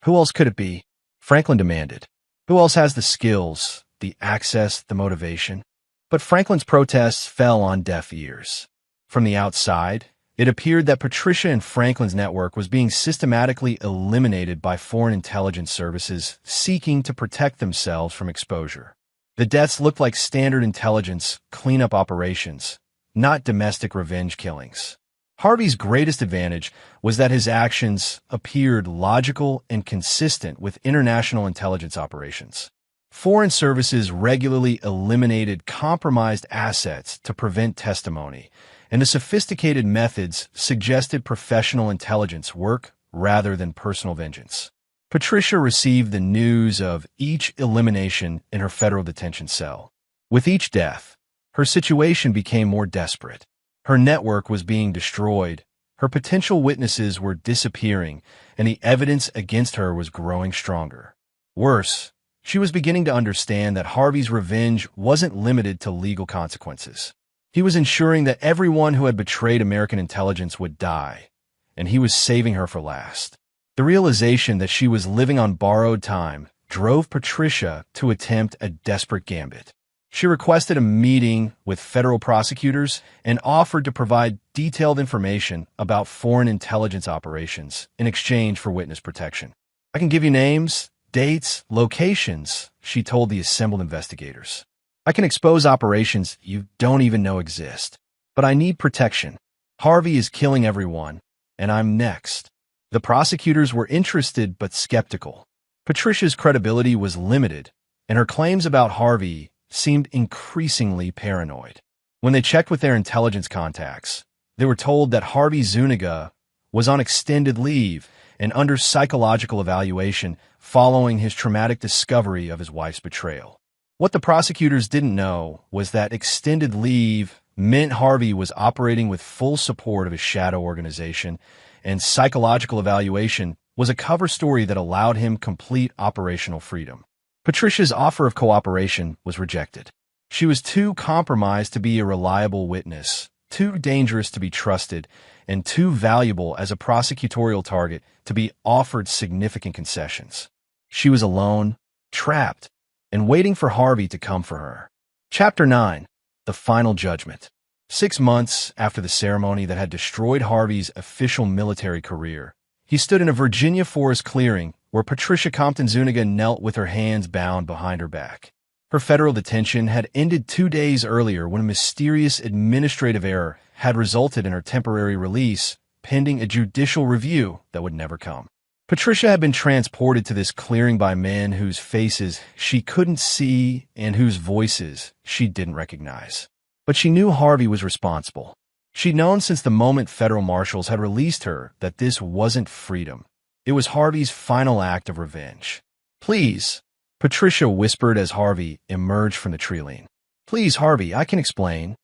Who else could it be? Franklin demanded. Who else has the skills, the access, the motivation? But Franklin's protests fell on deaf ears. From the outside, it appeared that Patricia and Franklin's network was being systematically eliminated by foreign intelligence services seeking to protect themselves from exposure. The deaths looked like standard intelligence cleanup operations, not domestic revenge killings. Harvey's greatest advantage was that his actions appeared logical and consistent with international intelligence operations. Foreign services regularly eliminated compromised assets to prevent testimony, and the sophisticated methods suggested professional intelligence work rather than personal vengeance. Patricia received the news of each elimination in her federal detention cell. With each death, her situation became more desperate. Her network was being destroyed, her potential witnesses were disappearing, and the evidence against her was growing stronger. Worse, she was beginning to understand that Harvey's revenge wasn't limited to legal consequences. He was ensuring that everyone who had betrayed American intelligence would die, and he was saving her for last. The realization that she was living on borrowed time drove Patricia to attempt a desperate gambit. She requested a meeting with federal prosecutors and offered to provide detailed information about foreign intelligence operations in exchange for witness protection. "I can give you names, dates, locations," she told the assembled investigators. "I can expose operations you don't even know exist. But I need protection. Harvey is killing everyone, and I'm next." The prosecutors were interested but skeptical. Patricia's credibility was limited, and her claims about Harvey seemed increasingly paranoid. When they checked with their intelligence contacts, they were told that Harvey Zuniga was on extended leave and under psychological evaluation following his traumatic discovery of his wife's betrayal. What the prosecutors didn't know was that extended leave meant Harvey was operating with full support of his shadow organization, and psychological evaluation was a cover story that allowed him complete operational freedom. Patricia's offer of cooperation was rejected. She was too compromised to be a reliable witness, too dangerous to be trusted, and too valuable as a prosecutorial target to be offered significant concessions. She was alone, trapped, and waiting for Harvey to come for her. Chapter 9. The Final Judgment. 6 months after the ceremony that had destroyed Harvey's official military career, he stood in a Virginia forest clearing where Patricia Compton Zuniga knelt with her hands bound behind her back. Her federal detention had ended 2 days earlier when a mysterious administrative error had resulted in her temporary release, pending a judicial review that would never come. Patricia had been transported to this clearing by men whose faces she couldn't see and whose voices she didn't recognize. But she knew Harvey was responsible. She'd known since the moment federal marshals had released her that this wasn't freedom. It was Harvey's final act of revenge. "Please," Patricia whispered as Harvey emerged from the tree. "Please, Harvey, I can explain."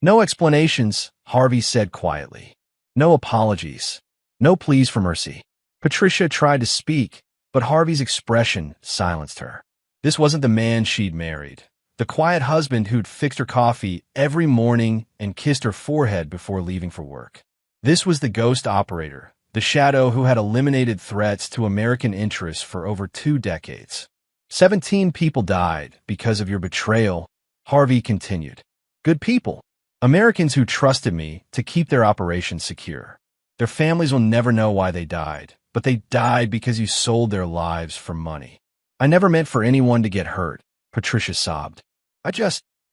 "No explanations," Harvey said quietly. "No apologies. No pleas for mercy." Patricia tried to speak, but Harvey's expression silenced her. This wasn't the man she'd married. The quiet husband who'd fixed her coffee every morning and kissed her forehead before leaving for work. This was the ghost operator, the shadow who had eliminated threats to American interests for over 2 decades. 17 people died because of your betrayal, Harvey continued. Good people. Americans who trusted me to keep their operations secure. Their families will never know why they died, but they died because you sold their lives for money. I never meant for anyone to get hurt, Patricia sobbed.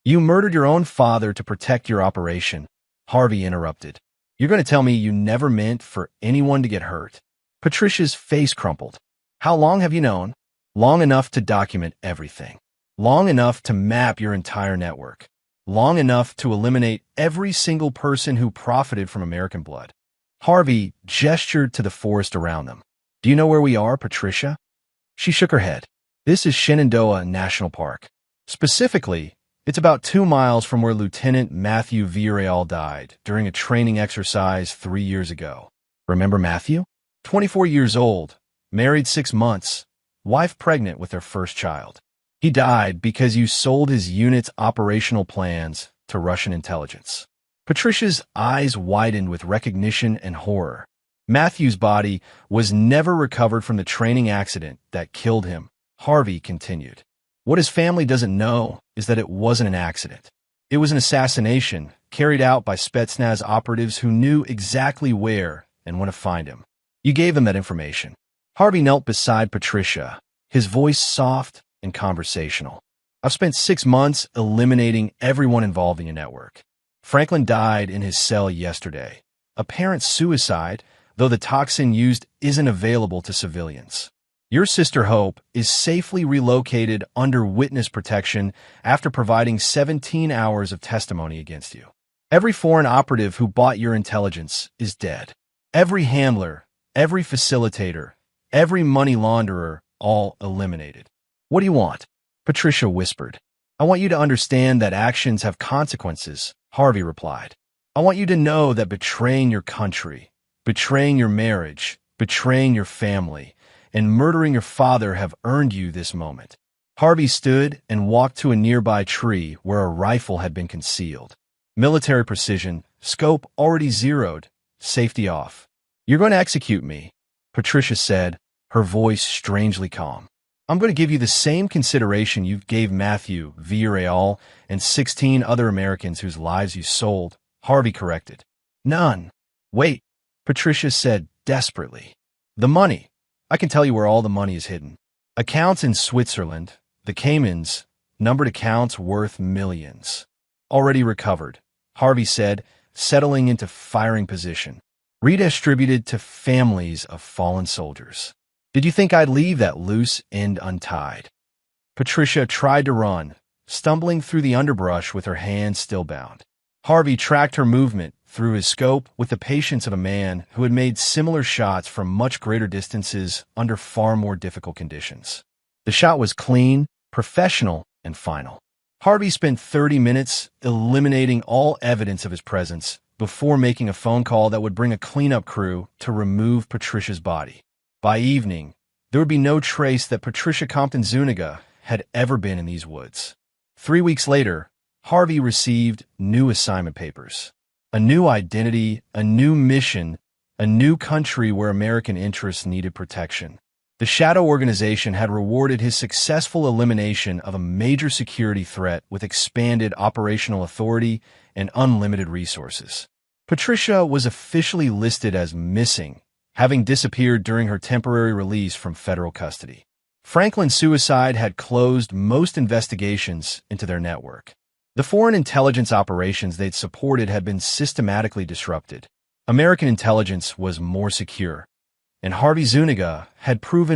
You murdered your own father to protect your operation, Harvey interrupted. You're going to tell me you never meant for anyone to get hurt? Patricia's face crumpled. How long have you known? Long enough to document everything. Long enough to map your entire network. Long enough to eliminate every single person who profited from American blood. Harvey gestured to the forest around them. Do you know where we are, Patricia? She shook her head. This is Shenandoah National Park. Specifically, it's about 2 miles from where Lieutenant Matthew Villarreal died during a training exercise 3 years ago. Remember Matthew? 24 years old, married 6 months, wife pregnant with their first child. He died because you sold his unit's operational plans to Russian intelligence. Patricia's eyes widened with recognition and horror. Matthew's body was never recovered from the training accident that killed him, Harvey continued. What his family doesn't know is that it wasn't an accident. It was an assassination carried out by Spetsnaz operatives who knew exactly where and when to find him. You gave them that information. Harvey knelt beside Patricia, his voice soft and conversational. I've spent 6 months eliminating everyone involved in your network. Franklin died in his cell yesterday. Apparent suicide, though the toxin used isn't available to civilians. Your sister Hope is safely relocated under witness protection after providing 17 hours of testimony against you. Every foreign operative who bought your intelligence is dead. Every handler, every facilitator, every money launderer, all eliminated. What do you want? Patricia whispered. I want you to understand that actions have consequences, Harvey replied. I want you to know that betraying your country, betraying your marriage, betraying your family, and murdering your father have earned you this moment. Harvey stood and walked to a nearby tree where a rifle had been concealed. Military precision, scope already zeroed, safety off. You're going to execute me, Patricia said, her voice strangely calm. I'm going to give you the same consideration you gave Matthew Villarreal and 16 other Americans whose lives you sold, Harvey corrected. None. Wait, Patricia said desperately. The money. I can tell you where all the money is hidden. Accounts in Switzerland, the Caymans, numbered accounts worth millions. Already recovered, Harvey said, settling into firing position. Redistributed to families of fallen soldiers. Did you think I'd leave that loose end untied? Patricia tried to run, stumbling through the underbrush with her hands still bound. Harvey tracked her movement through his scope with the patience of a man who had made similar shots from much greater distances under far more difficult conditions. The shot was clean, professional, and final. Harvey spent 30 minutes eliminating all evidence of his presence before making a phone call that would bring a cleanup crew to remove Patricia's body. By evening, there would be no trace that Patricia Compton Zuniga had ever been in these woods. 3 weeks later, Harvey received new assignment papers. A new identity, a new mission, a new country where American interests needed protection. The Shadow Organization had rewarded his successful elimination of a major security threat with expanded operational authority and unlimited resources. Patricia was officially listed as missing, having disappeared during her temporary release from federal custody. Franklin's suicide had closed most investigations into their network. The foreign intelligence operations they'd supported had been systematically disrupted. American intelligence was more secure, and Harvey Zuniga had proven